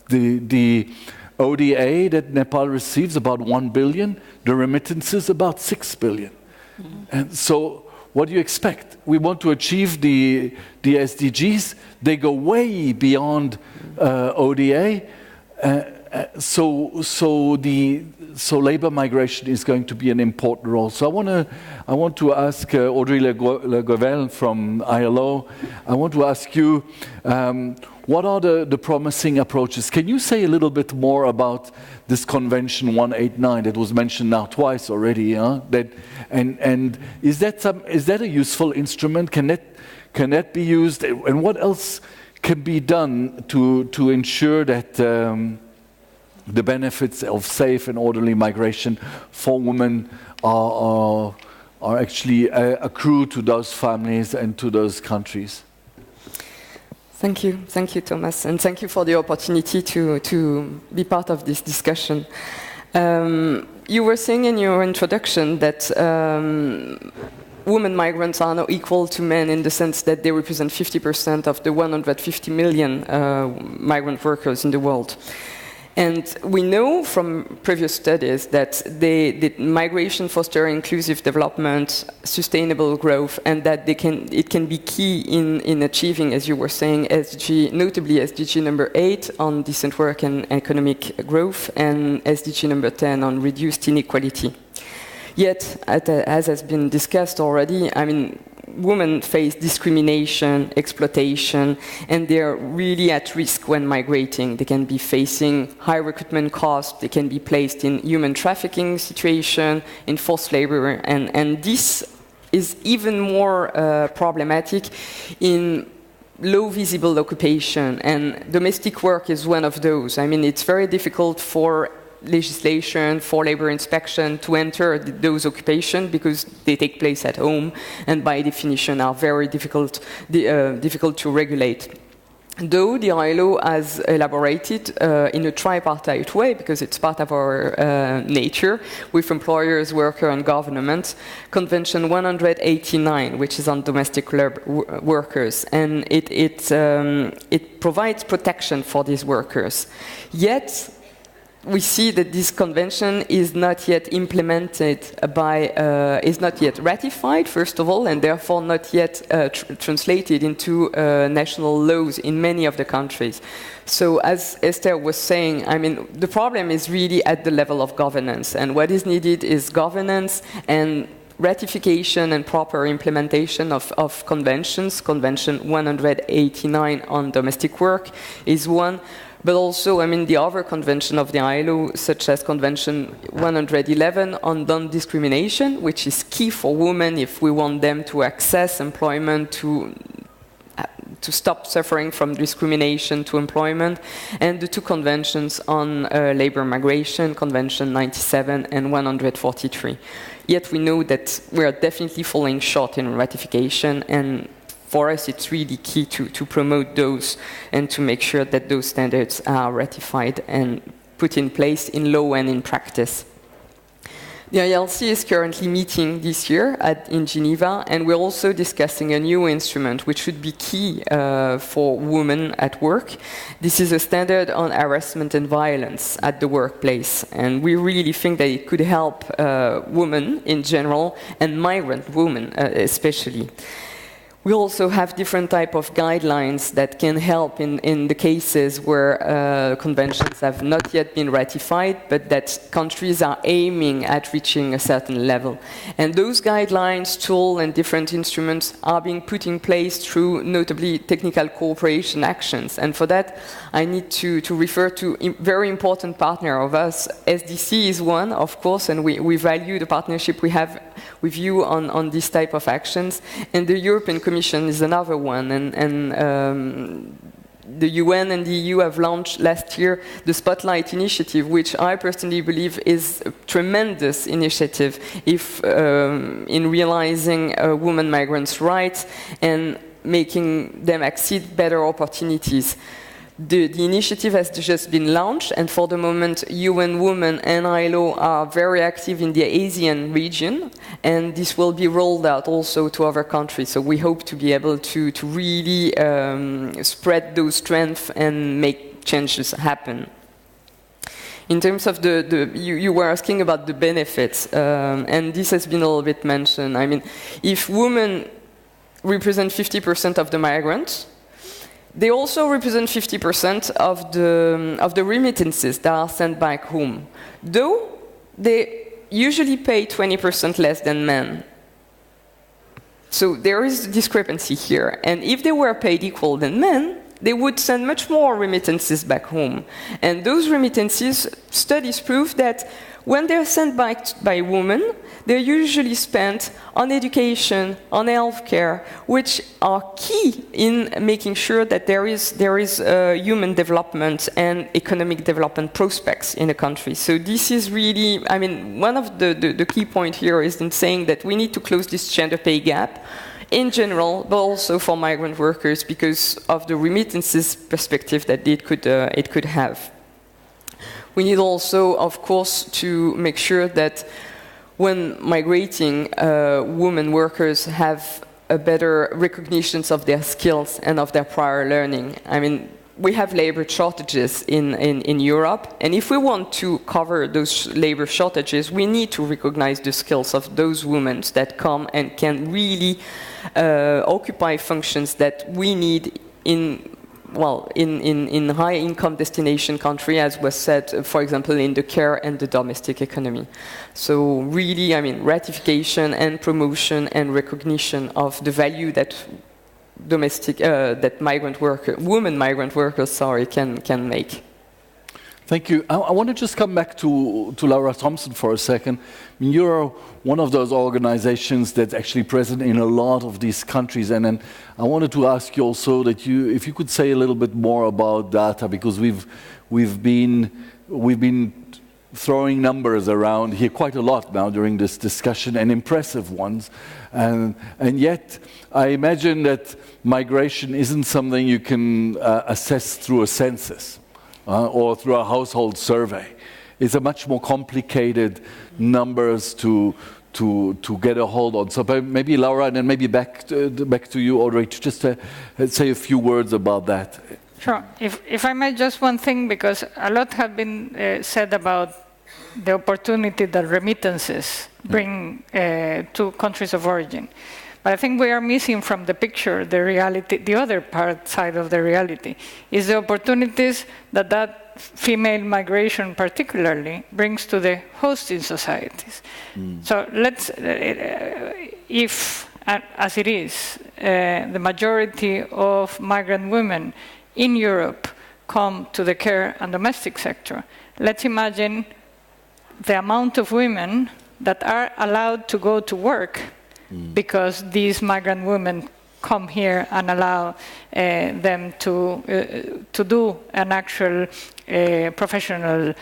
[SPEAKER 1] The ODA that Nepal receives about 1 billion, the remittances about 6 billion. Mm-hmm. And so what do you expect? We want to achieve the SDGs. They go way beyond ODA. So labor migration is going to be an important role. So I want to ask AUDREY GUEVEL from ILO. I want to ask you, what are the promising approaches? Can you say a little bit more about this Convention 189 that was mentioned now twice already? And is that a useful instrument? Can that be used? And what else can be done to ensure that the benefits of safe and orderly migration for women are actually accrue to those families and to those countries?
[SPEAKER 8] Thank you, Thomas, and thank you for the opportunity to be part of this discussion. You were saying in your introduction that women migrants are now equal to men in the sense that they represent 50% of the 150 million migrant workers in the world. And we know from previous studies that the migration fosters inclusive development, sustainable growth, and that it can be key in achieving, as you were saying, notably SDG number 8 on decent work and economic growth, and SDG number 10 on reduced inequality. Yet, as has been discussed already, I mean, women face discrimination, exploitation, and they're really at risk when migrating. They can be facing high recruitment costs, they can be placed in human trafficking situation, in forced labor, and this is even more problematic in low visible occupation, and domestic work is one of those. I mean, it's very difficult for legislation for labor inspection to enter those occupations because they take place at home and by definition are very difficult to regulate. Though the ILO has elaborated in a tripartite way, because it's part of our nature, with employers, workers and government, Convention 189, which is on domestic workers, and it provides protection for these workers. Yet, we see that this convention is not yet implemented is not yet ratified, first of all, and therefore not yet translated into national laws in many of the countries. So as Esther was saying, I mean, the problem is really at the level of governance, and what is needed is governance and ratification and proper implementation of conventions. Convention 189 on domestic work is one. But also, I mean, the other convention of the ILO, such as Convention 111 on non-discrimination, which is key for women if we want them to access employment, to to stop suffering from discrimination to employment, and the 2 conventions on labor migration, Convention 97 and 143. Yet we know that we are definitely falling short in ratification, and for us it's really key to promote those and to make sure that those standards are ratified and put in place in law and in practice. The ILC is currently meeting this year in Geneva, and we're also discussing a new instrument which should be key for women at work. This is a standard on harassment and violence at the workplace, and we really think that it could help women in general and migrant women especially. We also have different type of guidelines that can help in the cases where conventions have not yet been ratified, but that countries are aiming at reaching a certain level. And those guidelines, tools, and different instruments are being put in place through notably technical cooperation actions. And for that, I need to refer to a very important partner of us. SDC is one, of course, and we value the partnership we have with you on this type of actions. And the European Commission is another one. And the UN and the EU have launched last year the Spotlight Initiative, which I personally believe is a tremendous initiative in realizing women migrants' rights and making them access better opportunities. The initiative has just been launched, and for the moment, UN Women and ILO are very active in the Asian region, and this will be rolled out also to other countries. So we hope to be able to really spread those strengths and make changes happen. In terms of you were asking about the benefits, and this has been a little bit mentioned. I mean, if women represent 50% of the migrants, they also represent 50% of the remittances that are sent back home, though they usually pay 20% less than men. So there is a discrepancy here, and if they were paid equal than men, they would send much more remittances back home. And those remittances, studies prove that when they're sent back by women, they're usually spent on education, on healthcare, which are key in making sure that there is human development and economic development prospects in a country. So this is really, I mean, one of the key points here is in saying that we need to close this gender pay gap in general, but also for migrant workers because of the remittances perspective that it could have. We need also, of course, to make sure that when migrating, women workers have a better recognition of their skills and of their prior learning. I mean, we have labor shortages in Europe, and if we want to cover those labor shortages, we need to recognize the skills of those women that come and can really occupy functions that we need in high-income destination country, as was said, for example, in the care and the domestic economy. So really, I mean, ratification and promotion and recognition of the value that women migrant workers, can make.
[SPEAKER 1] Thank you. I want to just come back to Laura Thompson for a second. I mean, you're one of those organizations that's actually present in a lot of these countries, and then I wanted to ask you also that if you could say a little bit more about data, because we've been throwing numbers around here quite a lot now during this discussion, and impressive ones, and yet I imagine that migration isn't something you can assess through a census. Or through a household survey. It's a much more complicated numbers to get a hold on. So maybe Laura, and then maybe back to you, Audrey, to just say a few words about that.
[SPEAKER 5] Sure. If I may, just one thing, because a lot have been said about the opportunity that remittances bring to countries of origin. But I think we are missing from the picture the reality, the other side of the reality, is the opportunities that female migration particularly brings to the hosting societies. So let's, if, as it is, the majority of migrant women in Europe come to the care and domestic sector, let's imagine the amount of women that are allowed to go to work because these migrant women come here and allow them to do an actual professional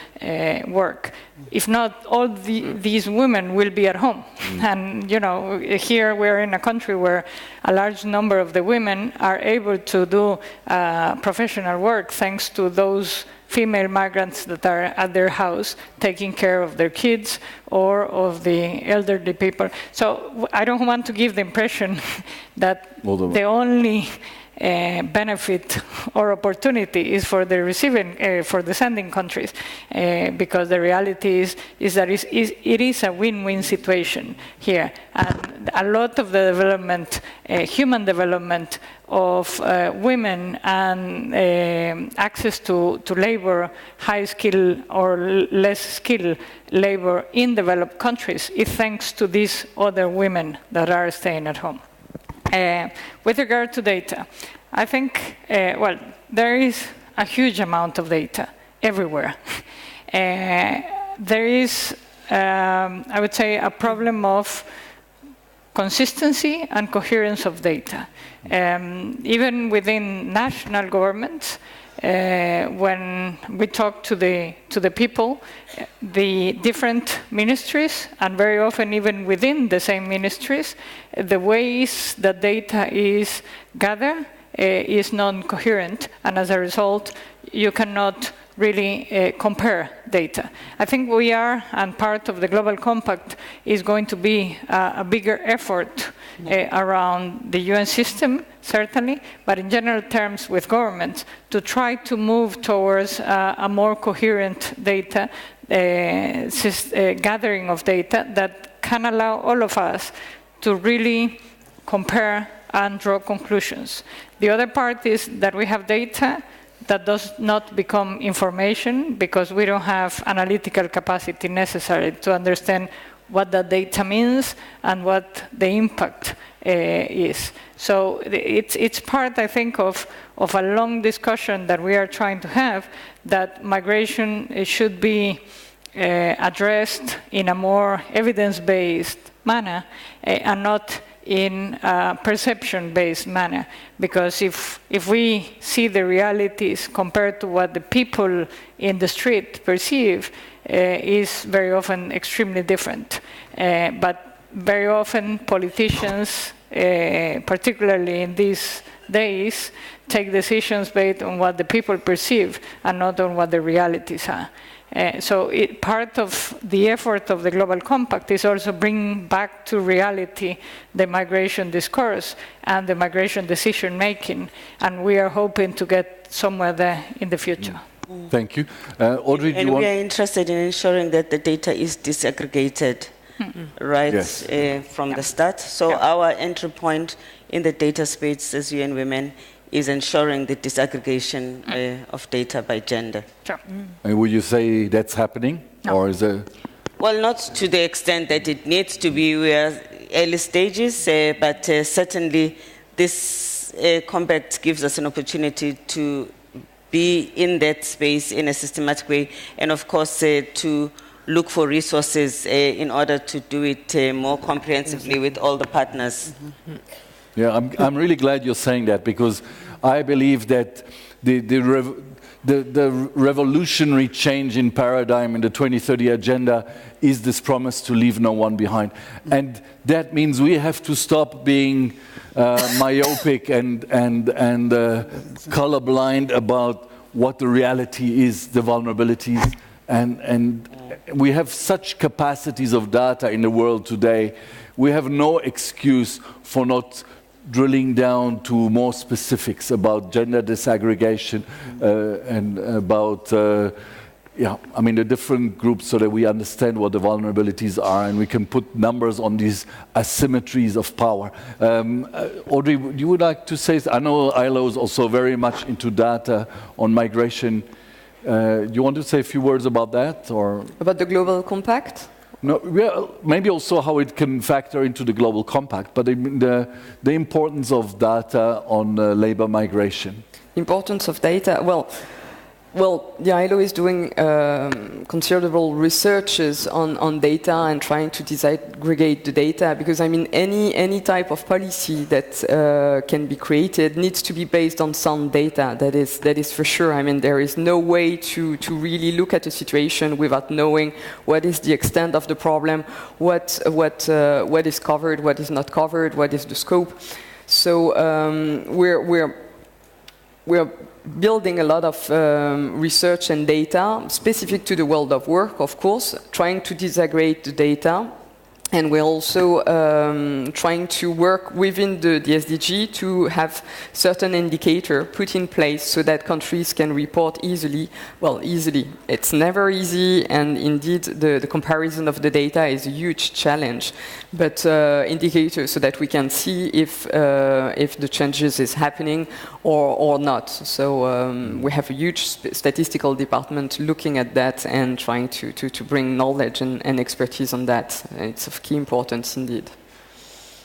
[SPEAKER 5] work. If not, all these women will be at home. And, you know, here we're in a country where a large number of the women are able to do professional work thanks to those female migrants that are at their house taking care of their kids or of the elderly people. So I don't want to give the impression that the only benefit or opportunity is for the receiving, for the sending countries, because the reality is that it is a win-win situation here. And a lot of the development, human development of women and access to labor, high skill or less skilled labor in developed countries is thanks to these other women that are staying at home. With regard to data, I think, well, there is a huge amount of data everywhere. There is, I would say, a problem of consistency and coherence of data. Even within national governments, when we talk to the people, the different ministries, and very often even within the same ministries, the ways that data is gathered is non-coherent, and as a result, you cannot really compare data. I think we are, and part of the Global Compact is going to be a bigger effort around the UN system, certainly, but in general terms with governments, to try to move towards a more coherent data, gathering of data that can allow all of us to really compare and draw conclusions. The other part is that we have data that does not become information because we don't have analytical capacity necessary to understand what that data means and what the impact is. So it's part, I think, of a long discussion that we are trying to have, that migration should be addressed in a more evidence-based manner and not in a perception-based manner. Because if we see the realities compared to what the people in the street perceive, is very often extremely different. But very often politicians, particularly in these days, take decisions based on what the people perceive and not on what the realities are. So part of the effort of the Global Compact is also bringing back to reality the migration discourse and the migration decision-making, and we are hoping to get somewhere there in the future.
[SPEAKER 1] Thank you. Audrey,
[SPEAKER 4] and we are interested in ensuring that the data is disaggregated, right, yes. From the start. So our entry point in the data space as UN Women is ensuring the disaggregation of data by gender.
[SPEAKER 5] Sure.
[SPEAKER 1] And would you say that's happening?
[SPEAKER 5] No.
[SPEAKER 1] Or is it?
[SPEAKER 4] Well, not to the extent that it needs to be. We are early stages, but certainly this compact gives us an opportunity to be in that space in a systematic way, and of course to look for resources in order to do it more comprehensively with all the partners.
[SPEAKER 1] Yeah, I'm really glad you're saying that, because I believe that the revolutionary change in paradigm in the 2030 agenda is this promise to leave no one behind. And that means we have to stop being myopic and colorblind about what the reality is, the vulnerabilities. And we have such capacities of data in the world today. We have no excuse for not drilling down to more specifics about gender disaggregation and about, I mean, the different groups, so that we understand what the vulnerabilities are and we can put numbers on these asymmetries of power. Audrey, you would like to say, I know ILO is also very much into data on migration. Do you want to say a few words about that? Or
[SPEAKER 8] about the Global Compact?
[SPEAKER 1] No, well, maybe also how it can factor into the Global Compact, but the importance of data on labor migration.
[SPEAKER 8] Importance of data, well, Well, the ILO is doing considerable researches on data and trying to disaggregate the data, because I mean any type of policy that can be created needs to be based on sound data. That is for sure. I mean, there is no way to really look at a situation without knowing what is the extent of the problem, what is covered, what is not covered, what is the scope. So we're building a lot of research and data specific to the world of work, of course, trying to disaggregate the data. And we're also trying to work within the SDG to have certain indicator put in place so that countries can report easily. Well, easily. It's never easy, and indeed the comparison of the data is a huge challenge. But indicators so that we can see if the changes is happening or not. So we have a huge statistical department looking at that and trying to bring knowledge and expertise on that. It's of key importance indeed.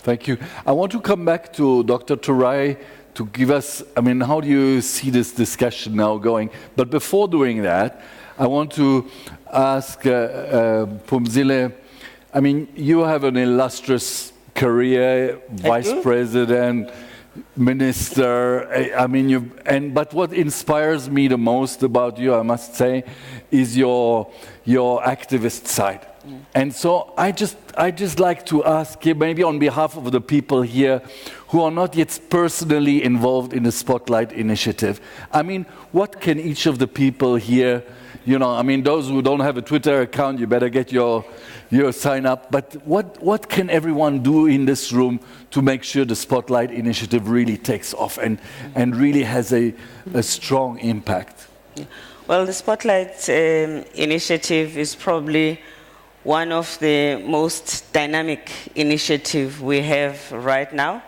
[SPEAKER 1] Thank you. I want to come back to Dr. TOURAY to give us, I mean, how do you see this discussion now going? But before doing that, I want to ask PHUMZILE, I mean, you have an illustrious career, vice president, minister. I mean, but what inspires me the most about you, I must say, is your activist side. And so I just like to ask you, maybe on behalf of the people here who are not yet personally involved in the Spotlight Initiative, I mean, what can each of the people here, you know, I mean, those who don't have a Twitter account, you better get your sign up, but what can everyone do in this room to make sure the Spotlight Initiative really takes off and really has a strong impact?
[SPEAKER 4] Well, the Spotlight Initiative is probably one of the most dynamic initiatives we have right now,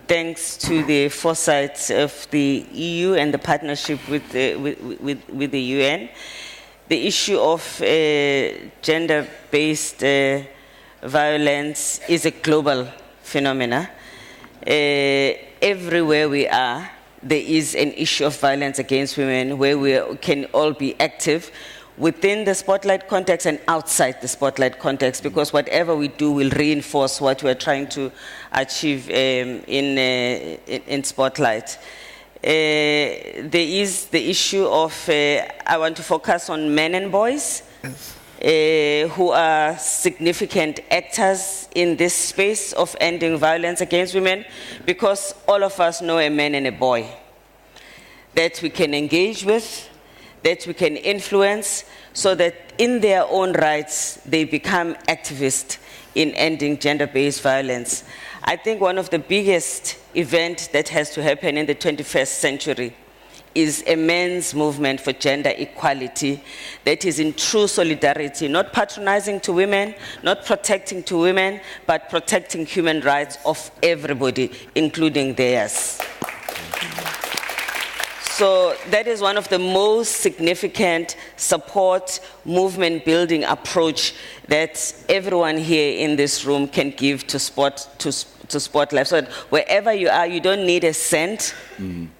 [SPEAKER 4] thanks to the foresight of the EU and the partnership with the UN. The issue of gender-based violence is a global phenomenon. Everywhere we are, there is an issue of violence against women where we can all be active within the Spotlight context and outside the Spotlight context, because whatever we do will reinforce what we're trying to achieve in Spotlight. There is the issue of, I want to focus on men and boys, who are significant actors in this space of ending violence against women, because all of us know a man and a boy that we can engage with, that we can influence, so that in their own rights, they become activists in ending gender-based violence. I think one of the biggest events that has to happen in the 21st century is a men's movement for gender equality that is in true solidarity, not patronizing to women, not protecting to women, but protecting human rights of everybody, including theirs. So that is one of the most significant support movement building approach that everyone here in this room can give to Spotlight. So that wherever you are, you don't need a cent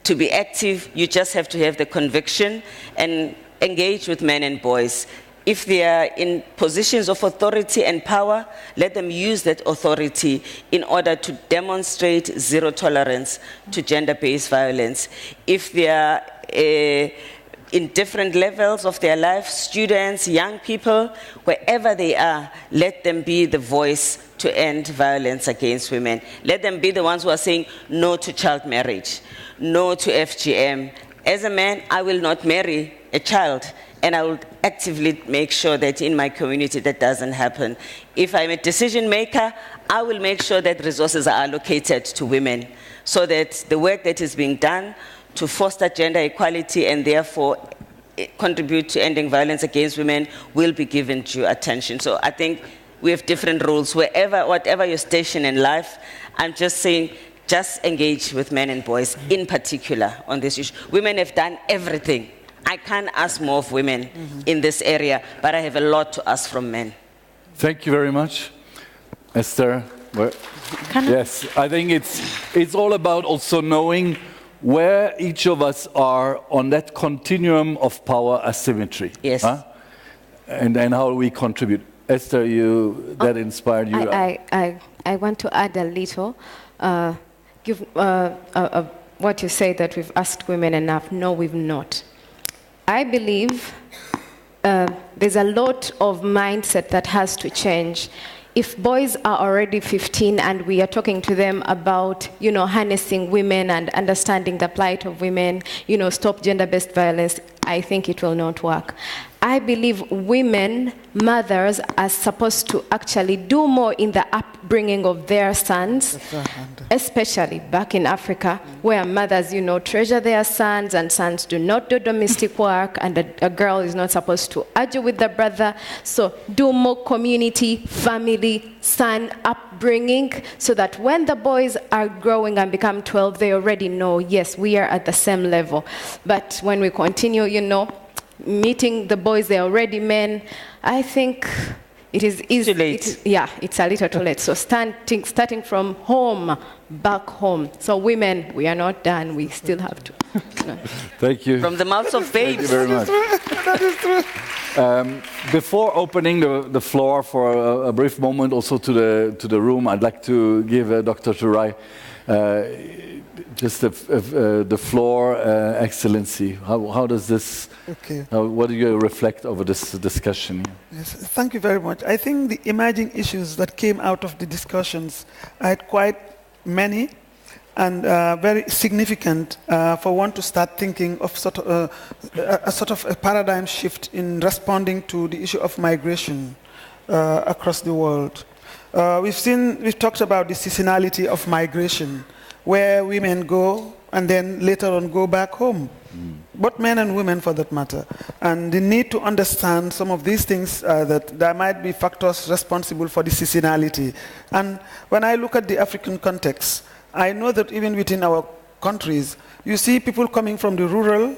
[SPEAKER 4] to be active. You just have to have the conviction and engage with men and boys. If they are in positions of authority and power, let them use that authority in order to demonstrate zero tolerance to gender-based violence. If they are in different levels of their life, students, young people, wherever they are, let them be the voice to end violence against women. Let them be the ones who are saying no to child marriage, no to FGM. As a man, I will not marry a child, and I will actively make sure that in my community that doesn't happen. If I'm a decision maker, I will make sure that resources are allocated to women so that the work that is being done to foster gender equality and therefore contribute to ending violence against women will be given due attention. So I think we have different roles. Whatever your station in life, I'm just saying, just engage with men and boys in particular on this issue. Women have done everything. I can't ask more of women in this area, but I have a lot to ask from men.
[SPEAKER 1] Thank you very much. Esther? Yes, I think it's all about also knowing where each of us are on that continuum of power asymmetry.
[SPEAKER 4] Yes.
[SPEAKER 1] Huh? And how we contribute. Esther, that inspired you.
[SPEAKER 2] I want to add a little. What you say that we've asked women enough. No, we've not. I believe there's a lot of mindset that has to change. If boys are already 15 and we are talking to them about, harnessing women and understanding the plight of women, stop gender-based violence, I think it will not work. I believe women, mothers, are supposed to actually do more in the upbringing of their sons, especially back in Africa, where mothers, treasure their sons, and sons do not do domestic work, and a girl is not supposed to argue with the brother. So do more community, family, son upbringing, so that when the boys are growing and become 12, they already know, yes, we are at the same level. But when we continue, meeting the boys, they're already men, I think it is easy.
[SPEAKER 4] Too late.
[SPEAKER 2] It's a little too late. So starting from home, back home. So women, we are not done. We still have to.
[SPEAKER 1] Thank you.
[SPEAKER 4] From the mouths of babes.
[SPEAKER 1] Thank you very much.
[SPEAKER 3] That is true.
[SPEAKER 1] Before opening the floor for a brief moment also to the room, I'd like to give Dr. TOURAY just the floor, Excellency. How does this, what do you reflect over this discussion?
[SPEAKER 3] Yes, thank you very much. I think the emerging issues that came out of the discussions are quite many and very significant for one to start thinking of a sort of a paradigm shift in responding to the issue of migration across the world. We've talked about the seasonality of migration, where women go and then later on go back home, both men and women for that matter. And the need to understand some of these things, that there might be factors responsible for the seasonality. And when I look at the African context, I know that even within our countries, you see people coming from the rural,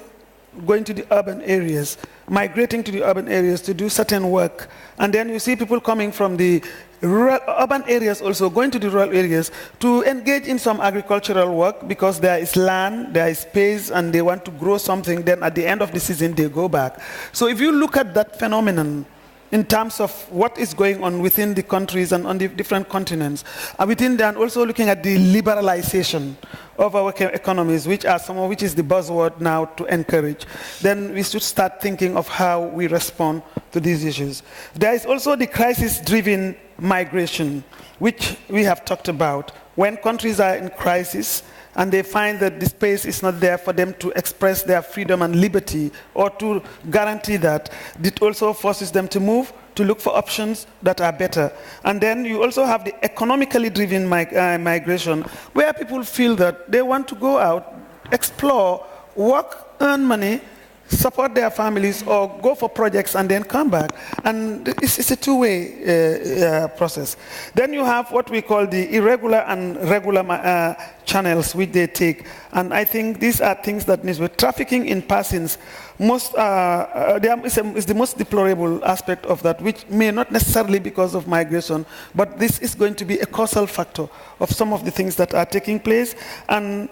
[SPEAKER 3] going to the urban areas, migrating to the urban areas to do certain work. And then you see people coming from the urban areas also going to the rural areas to engage in some agricultural work because there is land, there is space, and they want to grow something. Then at the end of the season, they go back. So if you look at that phenomenon in terms of what is going on within the countries and on the different continents, within that, also looking at the liberalization of our economies, which is the buzzword now to encourage, then we should start thinking of how we respond to these issues. There is also the crisis-driven migration, which we have talked about. When countries are in crisis and they find that the space is not there for them to express their freedom and liberty or to guarantee that, it also forces them to move, to look for options that are better. And then you also have the economically driven migration, where people feel that they want to go out, explore, work, earn money, support their families, or go for projects and then come back. And it's a two-way process. Then you have what we call the irregular and regular channels which they take. And I think these are things that need with trafficking in persons. Is the most deplorable aspect of that, which may not necessarily because of migration, but this is going to be a causal factor of some of the things that are taking place. And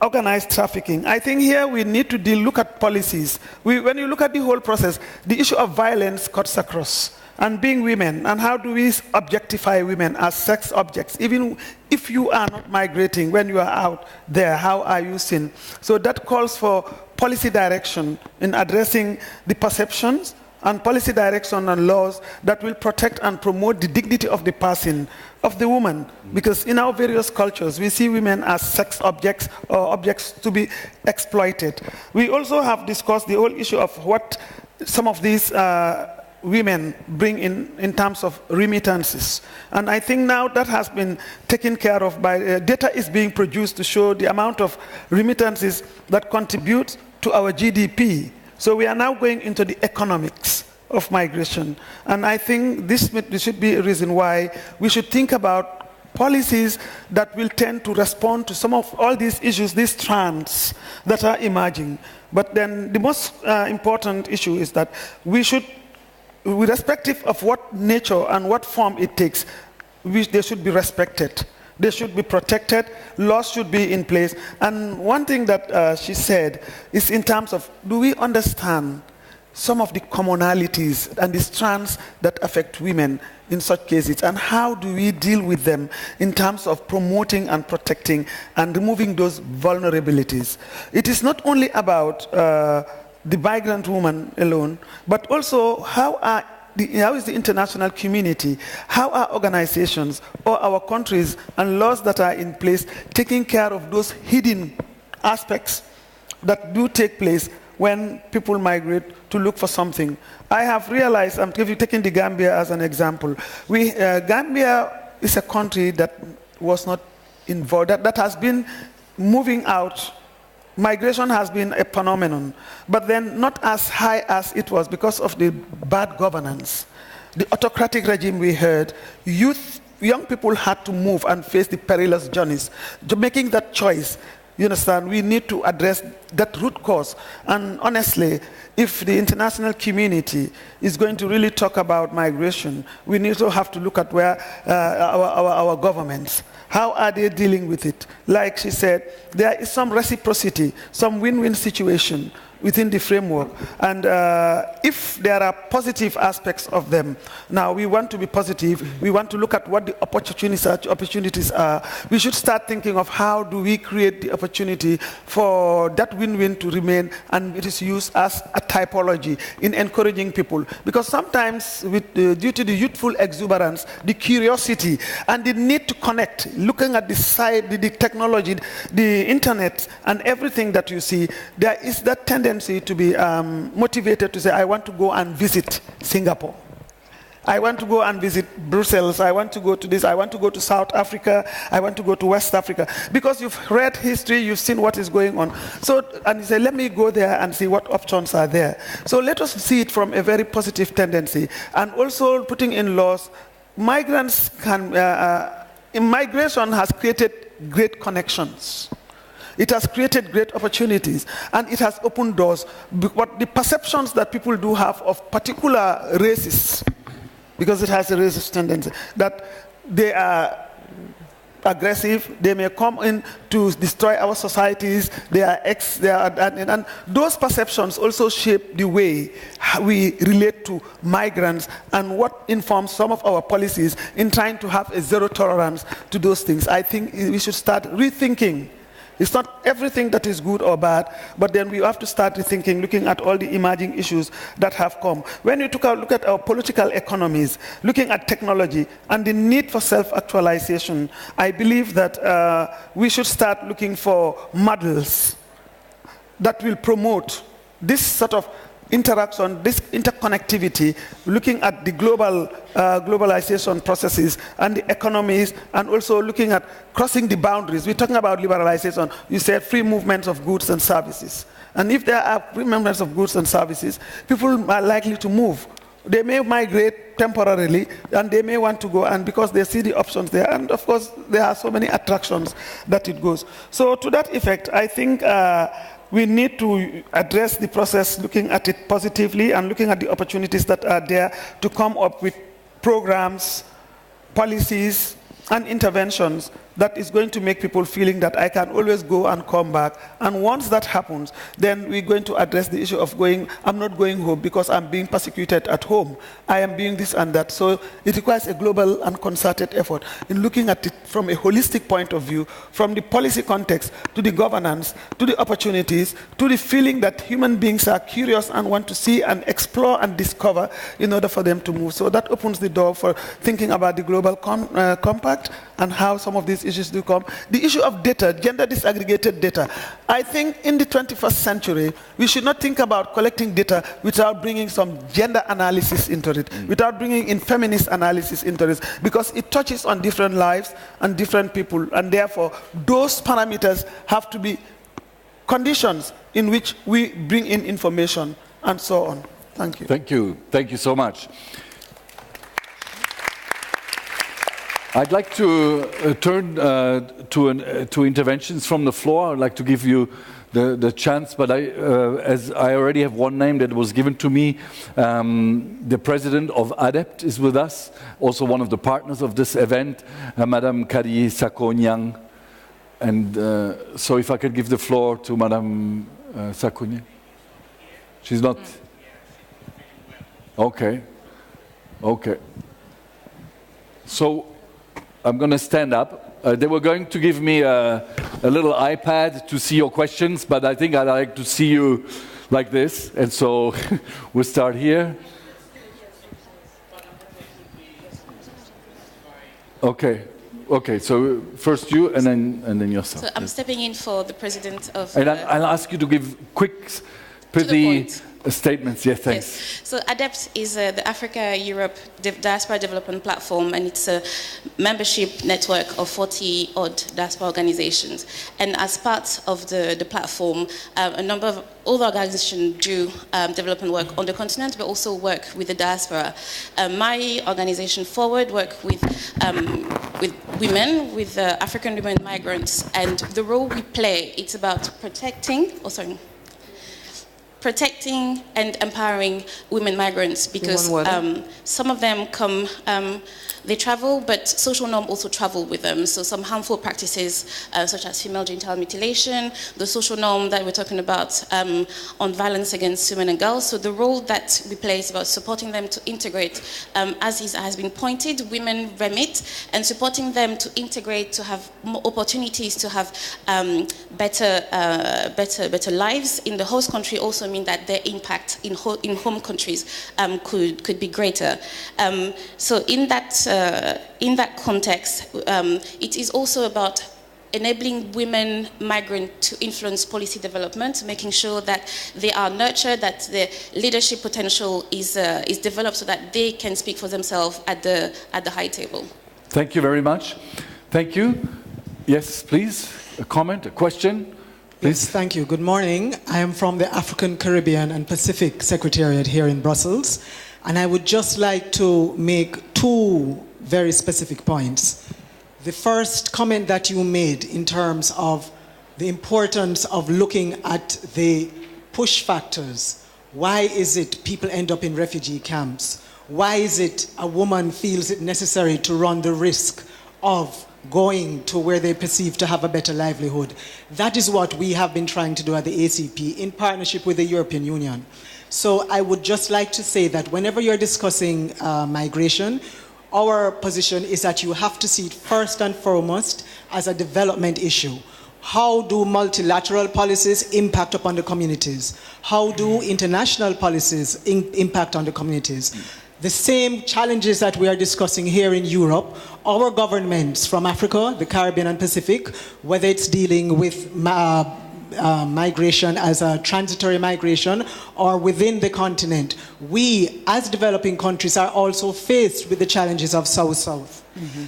[SPEAKER 3] organized trafficking. I think here we need to look at policies. When you look at the whole process, the issue of violence cuts across. And being women, and how do we objectify women as sex objects? Even if you are not migrating, when you are out there, how are you seen? So that calls for policy direction in addressing the perceptions and policy direction and laws that will protect and promote the dignity of the person, of the woman. Because in our various cultures, we see women as sex objects or objects to be exploited. We also have discussed the whole issue of what some of these women bring in terms of remittances. And I think now that has been taken care of by data is being produced to show the amount of remittances that contribute to our GDP. So we are now going into the economics of migration. And I think this should be a reason why we should think about policies that will tend to respond to some of all these issues, these trends that are emerging. But then the most important issue is that we should, irrespective of what nature and what form it takes, they should be respected. They should be protected. Laws should be in place. And one thing that she said is in terms of, do we understand some of the commonalities and the strands that affect women in such cases, and how do we deal with them in terms of promoting and protecting and removing those vulnerabilities? It is not only about the migrant woman alone, but also how is the international community, how are organizations or our countries and laws that are in place taking care of those hidden aspects that do take place when people migrate to look for something. I have realized, I'm taking the Gambia as an example. Gambia is a country that was not involved, that has been moving out. Migration has been a phenomenon, but then not as high as it was because of the bad governance. The autocratic regime we heard, young people had to move and face the perilous journeys. Making that choice, you understand, we need to address that root cause. And honestly, if the international community is going to really talk about migration, we need to have to look at where our governments, how are they dealing with it? Like she said, there is some reciprocity, some win-win situation within the framework. And if there are positive aspects of them, now we want to be positive, we want to look at what the opportunities are. We should start thinking of how do we create the opportunity for that win-win to remain, and it is used as a typology in encouraging people. Because sometimes, due to the youthful exuberance, the curiosity, and the need to connect, looking at the side, the technology, the internet, and everything that you see, there is that tendency to be motivated to say, I want to go and visit Singapore. I want to go and visit Brussels. I want to go to this. I want to go to South Africa. I want to go to West Africa. Because you've read history, you've seen what is going on. So, and you say, let me go there and see what options are there. So let us see it from a very positive tendency. And also putting in laws, migrants can, immigration has created great connections. It has created great opportunities, and it has opened doors. But the perceptions that people do have of particular races, because it has a racist tendency, that they are aggressive, they may come in to destroy our societies, and those perceptions also shape the way we relate to migrants and what informs some of our policies in trying to have a zero tolerance to those things. I think we should start rethinking. It's not everything that is good or bad, but then we have to start rethinking, looking at all the emerging issues that have come. When we look at our political economies, looking at technology and the need for self-actualization, I believe that we should start looking for models that will promote this sort of interaction, this interconnectivity, looking at the globalization processes and the economies, and also looking at crossing the boundaries. We're talking about liberalization. You said free movement of goods and services. And if there are free movements of goods and services, people are likely to move. They may migrate temporarily, and they may want to go, and because they see the options there. And of course, there are so many attractions that it goes. So to that effect, I think we need to address the process, looking at it positively and looking at the opportunities that are there to come up with programs, policies, and interventions that is going to make people feeling that I can always go and come back. And once that happens, then we're going to address the issue of I'm not going home because I'm being persecuted at home. I am being this and that. So it requires a global and concerted effort in looking at it from a holistic point of view, from the policy context to the governance, to the opportunities, to the feeling that human beings are curious and want to see and explore and discover in order for them to move. So that opens the door for thinking about the global compact and how some of these issues do come. The issue of data, gender disaggregated data. I think in the 21st century, we should not think about collecting data without bringing some gender analysis into it, without bringing in feminist analysis into it, because it touches on different lives and different people, and therefore those parameters have to be conditions in which we bring in information and so on. Thank you.
[SPEAKER 1] Thank you. Thank you so much. I'd like to turn to interventions from the floor. I'd like to give you the chance, but as I already have one name that was given to me, the president of ADEPT is with us, also one of the partners of this event, Madame Kadi Sakonyang. And so if I could give the floor to Madame Sakonyang. She's not? Okay. Okay. So I'm going to stand up. They were going to give me a little iPad to see your questions, but I think I'd like to see you like this. And so we'll start here. Okay. Okay, so first you and then yourself.
[SPEAKER 9] So I'm stepping in for the president of...
[SPEAKER 1] And I'll ask you to give quick, pretty statements. Yes, thanks.
[SPEAKER 9] Yes. So ADEPT is the Africa-Europe Diaspora Development Platform, and it's a membership network of 40-odd diaspora organizations. And as part of the platform, a number of other organizations do development work on the continent, but also work with the diaspora. My organization, Forward, work with women, with African women migrants, and the role we play, it's about protecting and empowering women migrants, because some of them come, they travel, but social norm also travel with them. So some harmful practices, such as female genital mutilation, the social norm that we're talking about on violence against women and girls. So the role that we play is about supporting them to integrate, as has been pointed, women remit, and supporting them to integrate, to have more opportunities, to have better lives in the host country, also mean that their impact in home countries could be greater. So in that context, it is also about enabling women migrants to influence policy development, making sure that they are nurtured, that their leadership potential is developed, so that they can speak for themselves at the high table.
[SPEAKER 1] Thank you very much. Thank you. Yes, please. A comment, a question. Please.
[SPEAKER 10] Yes, thank you. Good morning. I am from the African, Caribbean and Pacific Secretariat here in Brussels, and I would just like to make two very specific points. The first comment that you made in terms of the importance of looking at the push factors. Why is it people end up in refugee camps? Why is it a woman feels it necessary to run the risk of going to where they perceive to have a better livelihood? That is what we have been trying to do at the ACP in partnership with the European Union. So I would just like to say that whenever you're discussing migration, our position is that you have to see it first and foremost as a development issue. How do multilateral policies impact upon the communities? How do international policies impact on the communities? The same challenges that we are discussing here in Europe, our governments from Africa, the Caribbean and Pacific, whether it's dealing with migration as a transitory migration or within the continent, we as developing countries are also faced with the challenges of South-South.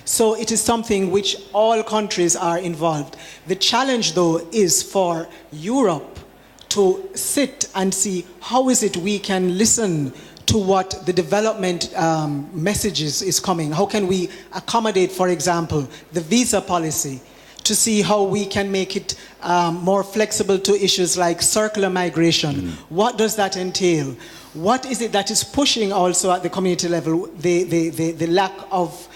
[SPEAKER 10] So it is something which all countries are involved. The challenge though is for Europe to sit and see how is it we can listen to what the development messages is coming. How can we accommodate, for example, the visa policy, to see how we can make it more flexible to issues like circular migration. What does that entail? What is it that is pushing also at the community level the lack of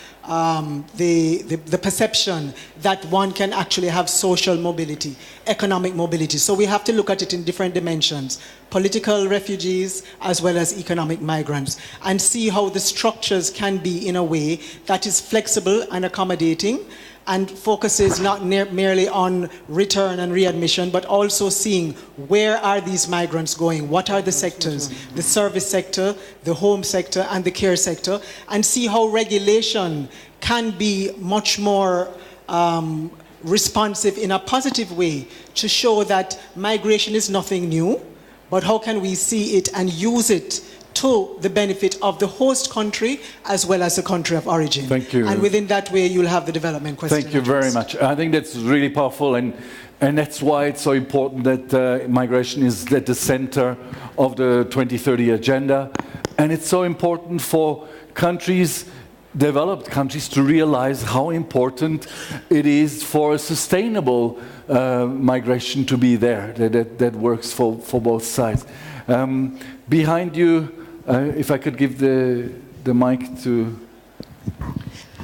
[SPEAKER 10] the perception that one can actually have social mobility, economic mobility. So we have to look at it in different dimensions, political refugees as well as economic migrants, and see how the structures can be in a way that is flexible and accommodating and focuses not merely on return and readmission, but also seeing where are these migrants going, what are the sectors, the service sector, the home sector, and the care sector, and see how regulation can be much more responsive in a positive way to show that migration is nothing new, but how can we see it and use it to the benefit of the host country as well as the country of origin.
[SPEAKER 1] Thank you.
[SPEAKER 10] And within that way, you'll have the development question.
[SPEAKER 1] Thank you very much. I think that's really powerful, and that's why it's so important that migration is at the center of the 2030 agenda. And it's so important for countries developed countries to realize how important it is for a sustainable migration to be there, that works for both sides. Behind you, if I could give the mic to...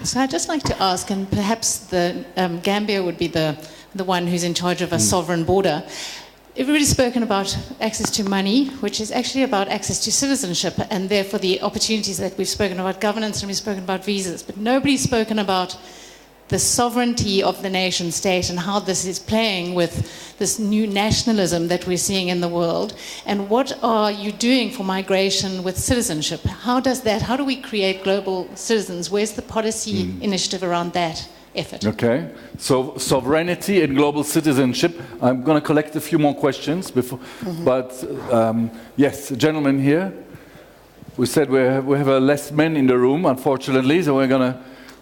[SPEAKER 11] So I'd just like to ask, and perhaps the Gambia would be the one who's in charge of a sovereign border. Everybody's spoken about access to money, which is actually about access to citizenship, and therefore the opportunities that we've spoken about governance and we've spoken about visas. But nobody's spoken about the sovereignty of the nation state and how this is playing with this new nationalism that we're seeing in the world. And what are you doing for migration with citizenship? How do we create global citizens? Where's the policy initiative around that effort?
[SPEAKER 1] Okay, so sovereignty and global citizenship. I'm going to collect a few more questions before, but yes, a gentleman here. We said we have less men in the room, unfortunately, so we're going to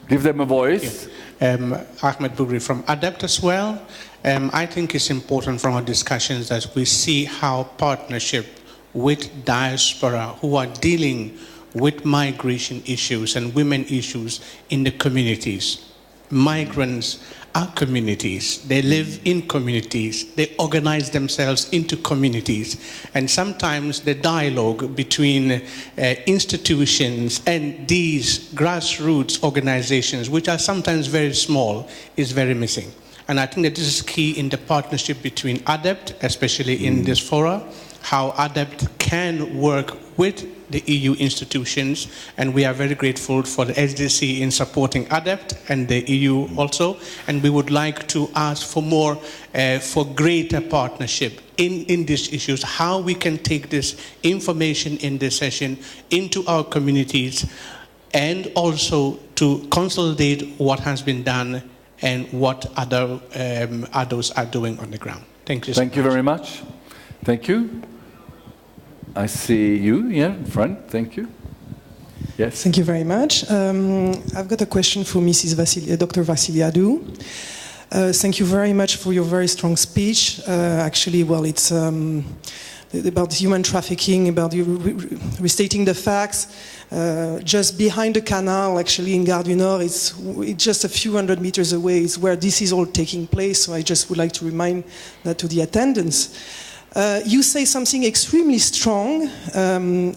[SPEAKER 1] give them a voice.
[SPEAKER 12] Ahmed Bougri from ADEPT as well. I think it's important from our discussions that we see how partnership with diaspora who are dealing with migration issues and women issues in the communities. Migrants are communities. They live in communities. They organize themselves into communities. And sometimes the dialogue between institutions and these grassroots organizations, which are sometimes very small, is very missing. And I think that this is key in the partnership between ADEPT, especially in this fora, how ADEPT can work with the EU institutions, and we are very grateful for the SDC in supporting ADEPT and the EU also, and we would like to ask for more, for greater partnership in these issues, how we can take this information in this session into our communities, and also to consolidate what has been done and what other others are doing on the ground. Thank you so much.
[SPEAKER 1] Thank you very much. Thank you. I see you, in front. Thank you. Yes.
[SPEAKER 13] Thank you very much. I've got a question for Dr. VASSILIADOU. Thank you very much for your very strong speech. Actually, well, it's about human trafficking, about restating the facts. Just behind the canal, actually, in Gare du Nord, it's just a few hundred meters away. It's where this is all taking place. So I just would like to remind that to the attendants. You say something extremely strong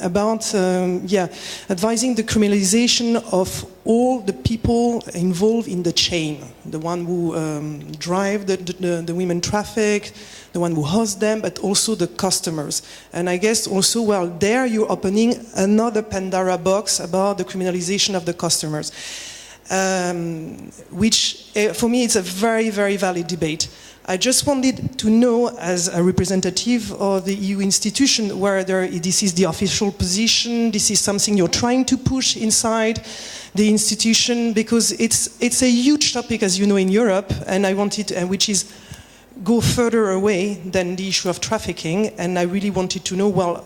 [SPEAKER 13] about advising the criminalization of all the people involved in the chain, the one who drive the women traffic, the one who host them, but also the customers. And I guess also, well, there you're opening another Pandora box about the criminalization of the customers, which for me it's a very, very valid debate. I just wanted to know, as a representative of the EU institution, whether this is the official position, this is something you're trying to push inside the institution, because it's a huge topic, as you know, in Europe, and I wanted, which is go further away than the issue of trafficking, and I really wanted to know, well,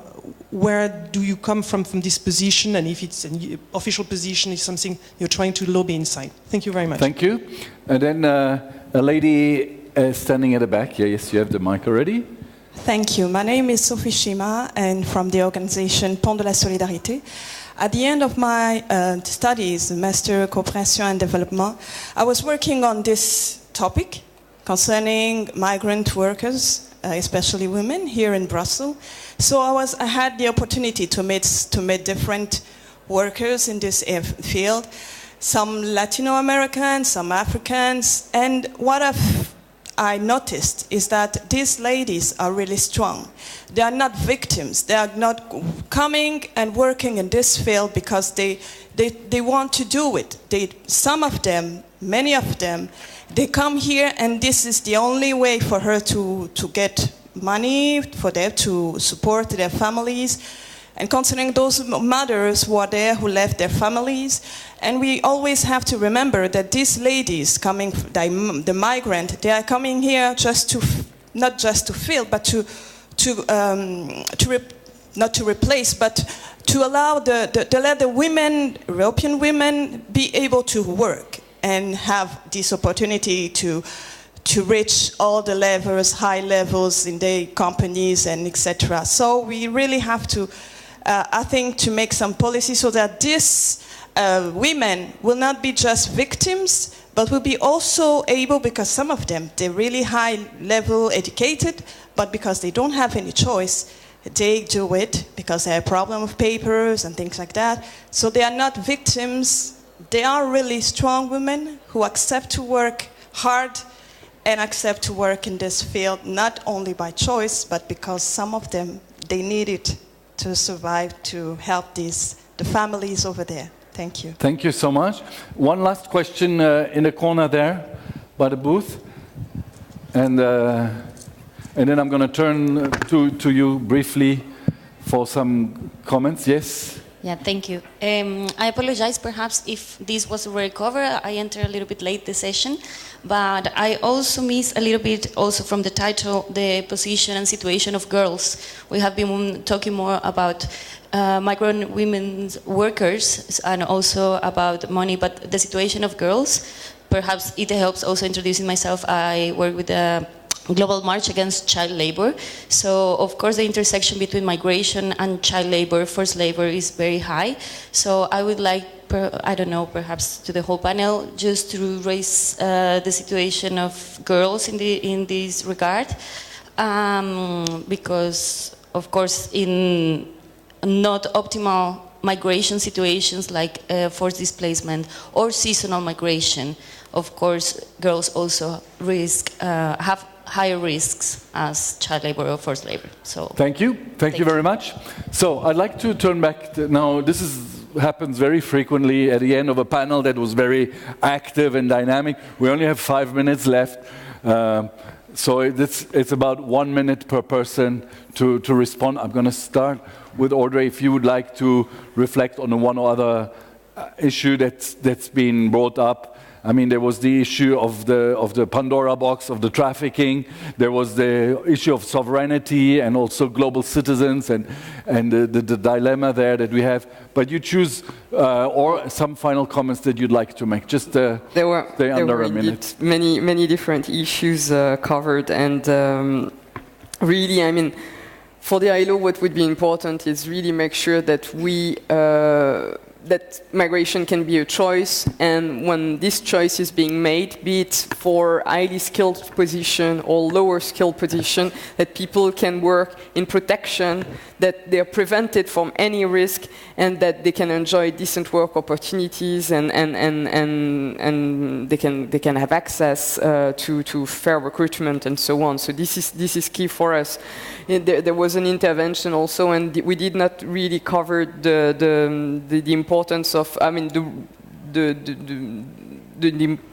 [SPEAKER 13] where do you come from this position, and if it's an official position, is something you're trying to lobby inside. Thank you very much.
[SPEAKER 1] Thank you. And then a lady standing at the back. Yeah, yes, you have the mic already.
[SPEAKER 14] Thank you. My name is Sophie Shima, and from the organization Pont de la Solidarité. At the end of my studies, Master Coopération and Development, I was working on this topic concerning migrant workers, especially women, here in Brussels. So I had the opportunity to meet different workers in this field, some Latino Americans, some Africans, and what I noticed is that these ladies are really strong. They are not victims. They are not coming and working in this field because they want to do it. Some of them, many of them, they come here and this is the only way for her to get money, for them to support their families. And concerning those mothers who are there, who left their families, and we always have to remember that these ladies coming, the migrant, they are coming here just to, not just to fill, but not to replace, but to allow to let the women, European women, be able to work and have this opportunity to reach all the levels, high levels in their companies and etc. So we really have to I think, to make some policy so that these women will not be just victims, but will be also able, because some of them, they're really high level educated, but because they don't have any choice, they do it because they have a problem with papers and things like that. So they are not victims. They are really strong women who accept to work hard and accept to work in this field, not only by choice, but because some of them, they need it to survive, to help the families over there. Thank you.
[SPEAKER 1] Thank you so much. One last question in the corner there by the booth. And then I'm going to turn to you briefly for some comments. Yes?
[SPEAKER 15] Yeah, thank you. I apologize perhaps if this was already covered. I entered a little bit late the session, but I also missed a little bit also from the title, the position and situation of girls. We have been talking more about migrant women's workers and also about money, but the situation of girls, perhaps it helps also introducing myself. I work with the Global March Against Child Labor. So, of course, the intersection between migration and child labor, forced labor, is very high. So I would like, I don't know, perhaps to the whole panel, just to raise the situation of girls in this regard. Because, of course, in not optimal migration situations like forced displacement or seasonal migration, of course, girls also have higher risks as child labor or forced labor. So
[SPEAKER 1] thank you very much. So I'd like to turn back to, now this happens very frequently at the end of a panel that was very active and dynamic. We only have 5 minutes left, so it's about 1 minute per person to respond. I'm going to start with Audrey. If you would like to reflect on the one or other issue that's been brought up. I mean, there was the issue of the Pandora box, of the trafficking. There was the issue of sovereignty and also global citizens and the dilemma there that we have. But you choose or some final comments that you'd like to make. Just there were under a minute.
[SPEAKER 8] Many different issues covered, and really, I mean, for the ILO, what would be important is really make sure that we that migration can be a choice, and when this choice is being made, be it for highly skilled position or lower skilled position, that people can work in protection, that they are prevented from any risk, and that they can enjoy decent work opportunities, and they can have access to fair recruitment and so on. So this is key for us. There was an intervention also, and we did not really cover the importance of, I mean,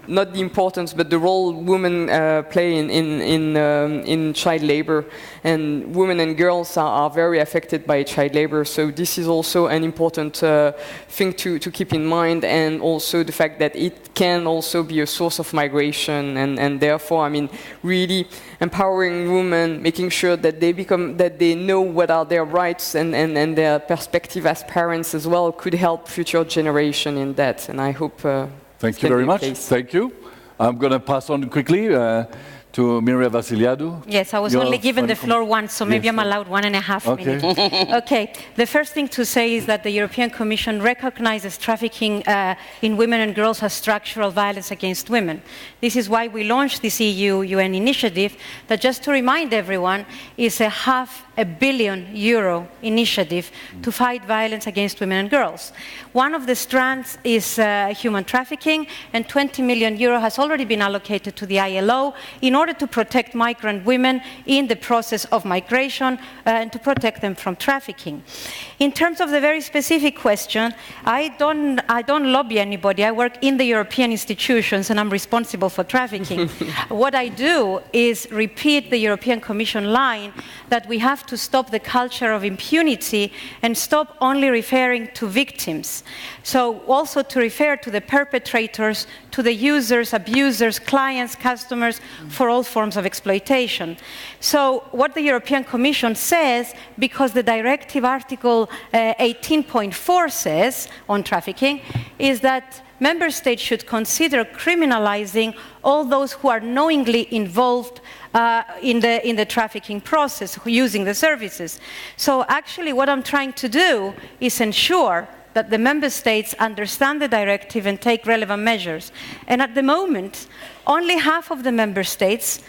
[SPEAKER 8] not the importance, but the role women play in child labor, and women and girls are very affected by child labor. So this is also an important thing to keep in mind, and also the fact that it can also be a source of migration, and therefore, I mean, really empowering women, making sure that they know what are their rights and their perspective as parents as well, could help future generation in that. And I hope.
[SPEAKER 1] Thank you very much. Thank you. I'm going to pass on quickly to MYRIA VASSILIADOU.
[SPEAKER 6] Yes, I was only given the floor once, so maybe I'm allowed 1.5 minutes. Okay. The first thing to say is that the European Commission recognizes trafficking in women and girls as structural violence against women. This is why we launched this EU-UN initiative that, just to remind everyone, is a €500 million initiative to fight violence against women and girls. One of the strands is human trafficking, and €20 million has already been allocated to the ILO in order to protect migrant women in the process of migration and to protect them from trafficking. In terms of the very specific question, I don't lobby anybody. I work in the European institutions, and I'm responsible for trafficking. What I do is repeat the European Commission line that we have to stop the culture of impunity and stop only referring to victims. So also to refer to the perpetrators, to the users, abusers, clients, customers, for all forms of exploitation. So what the European Commission says, because the directive article 18.4 says on trafficking, is that member states should consider criminalizing all those who are knowingly involved in the trafficking process, using the services. So actually what I'm trying to do is ensure that the member states understand the directive and take relevant measures. And at the moment, only half of the member states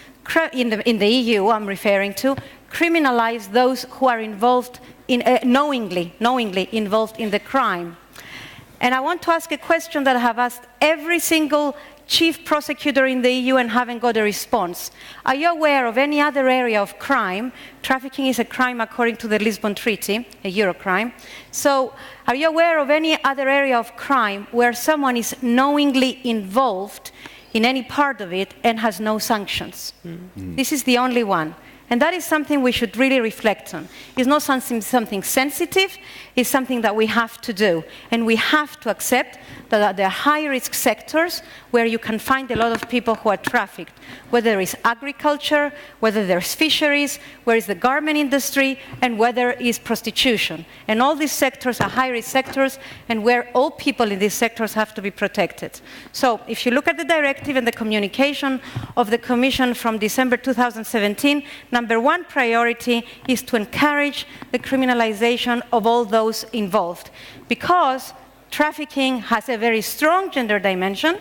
[SPEAKER 6] in the EU, I'm referring to, criminalize those who are involved in, knowingly involved in the crime. And I want to ask a question that I have asked every single chief prosecutor in the EU and haven't got a response. Are you aware of any other area of crime? Trafficking is a crime according to the Lisbon Treaty, a Eurocrime. So are you aware of any other area of crime where someone is knowingly involved in any part of it and has no sanctions? This is the only one. And that is something we should really reflect on. It's not something sensitive, it's something that we have to do. And we have to accept that there are high-risk sectors where you can find a lot of people who are trafficked, whether it's agriculture, whether there's fisheries, where is the garment industry, and whether it's prostitution. And all these sectors are high-risk sectors, and where all people in these sectors have to be protected. So if you look at the directive and the communication of the Commission from December 2017, number one priority is to encourage the criminalization of all those involved, because trafficking has a very strong gender dimension.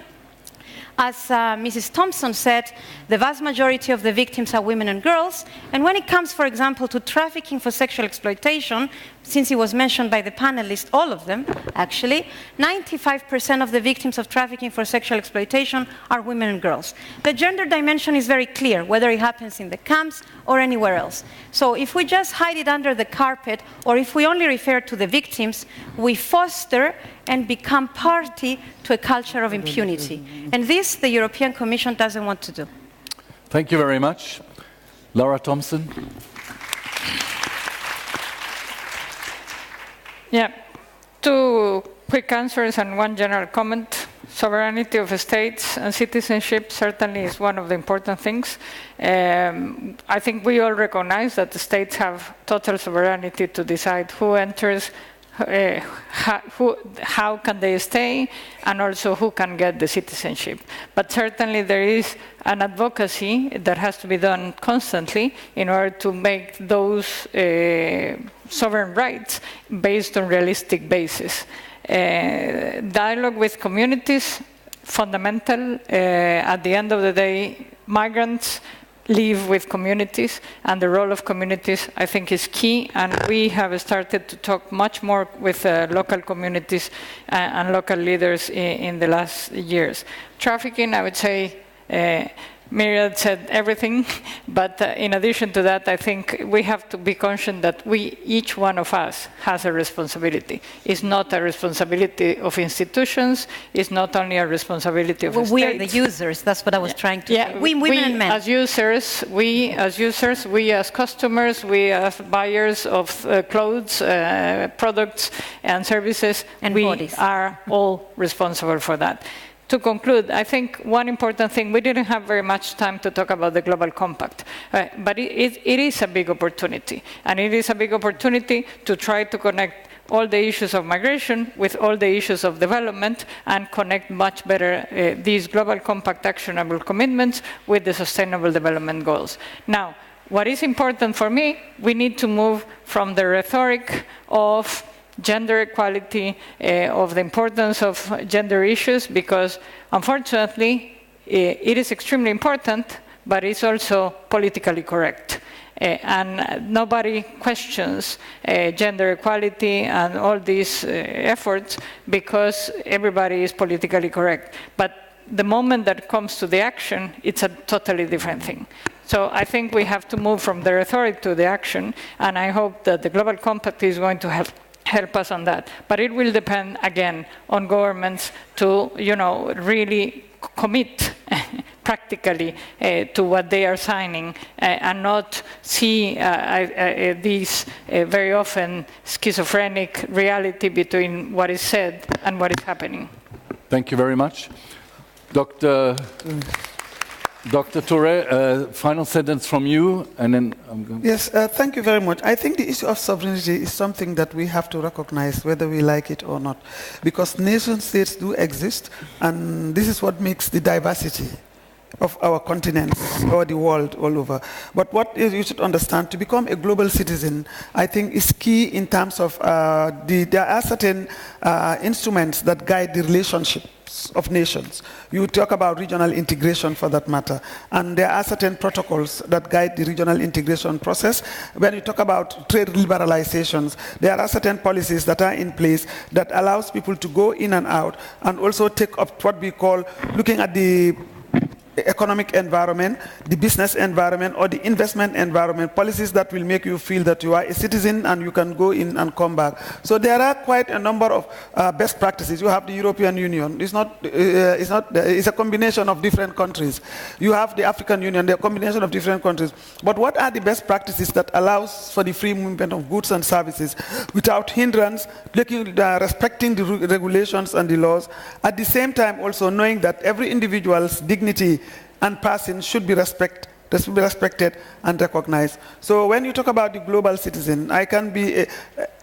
[SPEAKER 6] As Mrs. Thompson said, the vast majority of the victims are women and girls. And when it comes, for example, to trafficking for sexual exploitation, since it was mentioned by the panelists, all of them, actually, 95% of the victims of trafficking for sexual exploitation are women and girls. The gender dimension is very clear, whether it happens in the camps or anywhere else. So if we just hide it under the carpet, or if we only refer to the victims, we foster and become party to a culture of impunity. And this, the European Commission doesn't want to do.
[SPEAKER 1] Thank you very much. Laura Thompson.
[SPEAKER 5] Yeah, two quick answers and one general comment. Sovereignty of states and citizenship certainly is one of the important things. I think we all recognize that the states have total sovereignty to decide who enters, how can they stay, and also who can get the citizenship. But certainly there is an advocacy that has to be done constantly in order to make those sovereign rights based on realistic basis. Dialogue with communities, fundamental. At the end of the day, migrants live with communities, and the role of communities, I think, is key, and we have started to talk much more with local communities and local leaders in the last years. Trafficking, I would say, MYRIA said everything, but in addition to that, I think we have to be conscious that each one of us has a responsibility. It's not a responsibility of institutions, it's not only a responsibility of states.
[SPEAKER 6] We are the users, that's what I was trying to say. Women and men.
[SPEAKER 5] As users, we as customers, we as buyers of clothes, products and services, and we are all responsible for that. To conclude, I think one important thing, we didn't have very much time to talk about the Global Compact, but it is a big opportunity. And it is a big opportunity to try to connect all the issues of migration with all the issues of development and connect much better these Global Compact actionable commitments with the Sustainable Development Goals. Now, what is important for me, we need to move from the rhetoric of gender equality, of the importance of gender issues, because unfortunately it is extremely important, but it's also politically correct. And nobody questions gender equality and all these efforts because everybody is politically correct. But the moment that it comes to the action, it's a totally different thing. So I think we have to move from the rhetoric to the action, and I hope that the Global Compact is going to help us on that. But it will depend, again, on governments to, really commit practically to what they are signing and not see these very often schizophrenic reality between what is said and what is happening.
[SPEAKER 1] Thank you very much. Dr. Dr. TOURAY, final sentence from you, and then I'm going.
[SPEAKER 3] Yes, thank you very much. I think the issue of sovereignty is something that we have to recognize whether we like it or not, because nation states do exist, and this is what makes the diversity of our continents or the world all over. But what you should understand, to become a global citizen, I think is key in terms of there are certain instruments that guide the relationships of nations. You talk about regional integration for that matter, and there are certain protocols that guide the regional integration process. When you talk about trade liberalizations, there are certain policies that are in place that allows people to go in and out, and also take up what we call looking at the economic environment, the business environment, or the investment environment, policies that will make you feel that you are a citizen and you can go in and come back. So there are quite a number of best practices. You have the European Union. It's a combination of different countries. You have the African Union, they're a combination of different countries. But what are the best practices that allows for the free movement of goods and services without hindrance, respecting the regulations and the laws, at the same time also knowing that every individual's dignity and person should be respected and recognized. So when you talk about the global citizen, I can be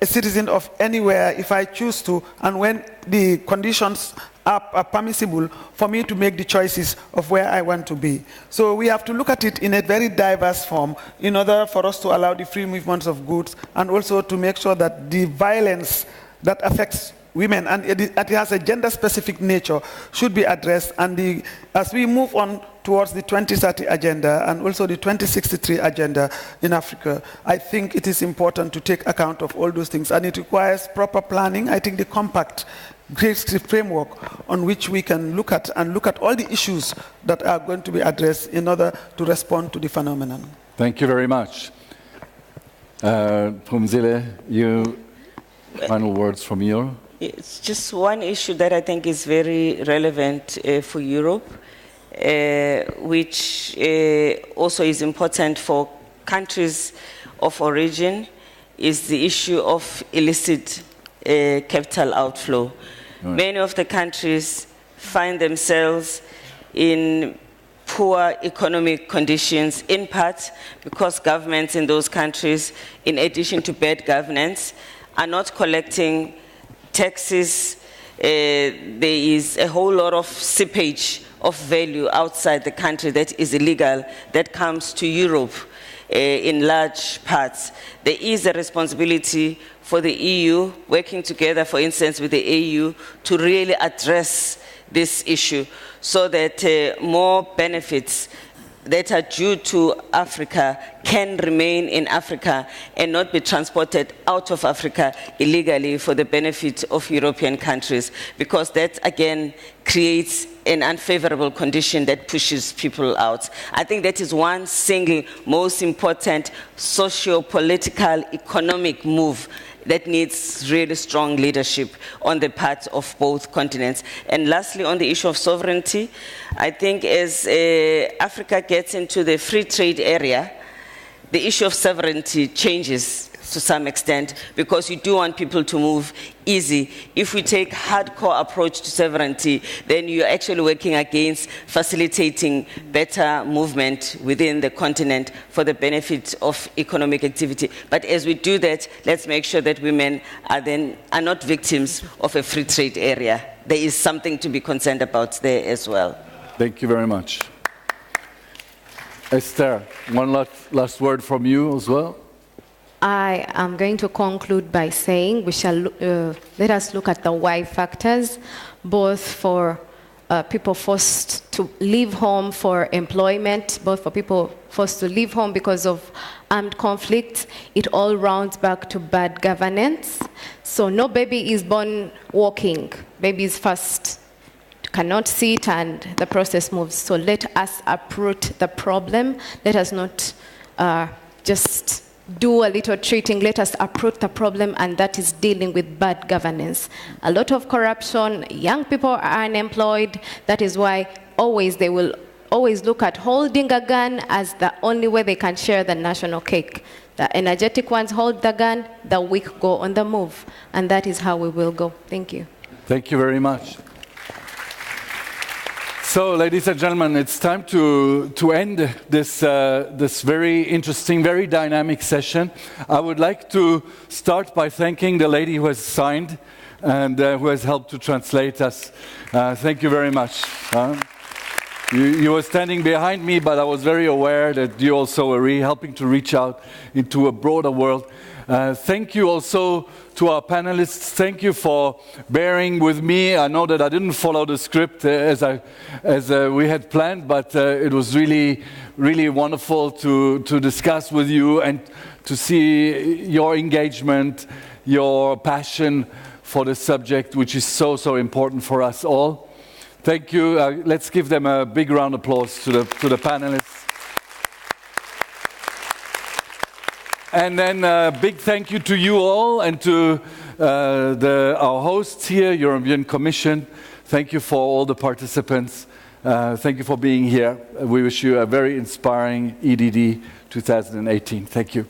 [SPEAKER 3] a citizen of anywhere if I choose to, and when the conditions are permissible for me to make the choices of where I want to be. So we have to look at it in a very diverse form in order for us to allow the free movements of goods, and also to make sure that the violence that affects women, and it has a gender-specific nature, should be addressed. And as we move on towards the 2030 agenda and also the 2063 agenda in Africa, I think it is important to take account of all those things, and it requires proper planning. I think the compact creates the framework on which we can look at all the issues that are going to be addressed in order to respond to the phenomenon.
[SPEAKER 1] Thank you very much. PHUMZILE, final words from you.
[SPEAKER 4] It's just one issue that I think is very relevant for Europe, which also is important for countries of origin, is the issue of illicit capital outflow. Right. Many of the countries find themselves in poor economic conditions, in part because governments in those countries, in addition to bad governance, are not collecting taxes. There is a whole lot of seepage of value outside the country that is illegal, that comes to Europe in large parts. There is a responsibility for the EU, working together, for instance, with the AU, to really address this issue so that more benefits that are due to Africa can remain in Africa and not be transported out of Africa illegally for the benefit of European countries, because that again creates an unfavorable condition that pushes people out. I think that is one single most important socio-political economic move that needs really strong leadership on the part of both continents. And lastly, on the issue of sovereignty, I think as Africa gets into the free trade area, the issue of sovereignty changes to some extent, because you do want people to move easy. If we take hardcore approach to sovereignty, then you're actually working against facilitating better movement within the continent for the benefit of economic activity. But as we do that, let's make sure that women are not victims of a free trade area. There is something to be concerned about there as well.
[SPEAKER 1] Thank you very much. Esther, one last word from you as well.
[SPEAKER 2] I am going to conclude by saying we shall let us look at the why factors, both for people forced to leave home for employment, both for people forced to leave home because of armed conflict. It all rounds back to bad governance. So no baby is born walking. Babies first cannot sit and the process moves. So let us uproot the problem. Let us not just do a little treating. Let us uproot the problem, and that is dealing with bad governance. A lot of corruption, young people are unemployed. That is why they will always look at holding a gun as the only way they can share the national cake. The energetic ones hold the gun, the weak go on the move. And that is how we will go. Thank you.
[SPEAKER 1] Thank you very much. So, ladies and gentlemen, it's time to end this, this very interesting, very dynamic session. I would like to start by thanking the lady who has signed and who has helped to translate us. Thank you very much. You were standing behind me, but I was very aware that you also were helping to reach out into a broader world. Thank you also to our panelists. Thank you for bearing with me. I know that I didn't follow the script as we had planned, but it was really, really wonderful to discuss with you and to see your engagement, your passion for the subject, which is so, so important for us all. Thank you. Let's give them a big round of applause to the panelists. And then a big thank you to you all and to our hosts here, European Commission. Thank you for all the participants. Thank you for being here. We wish you a very inspiring EDD 2018. Thank you.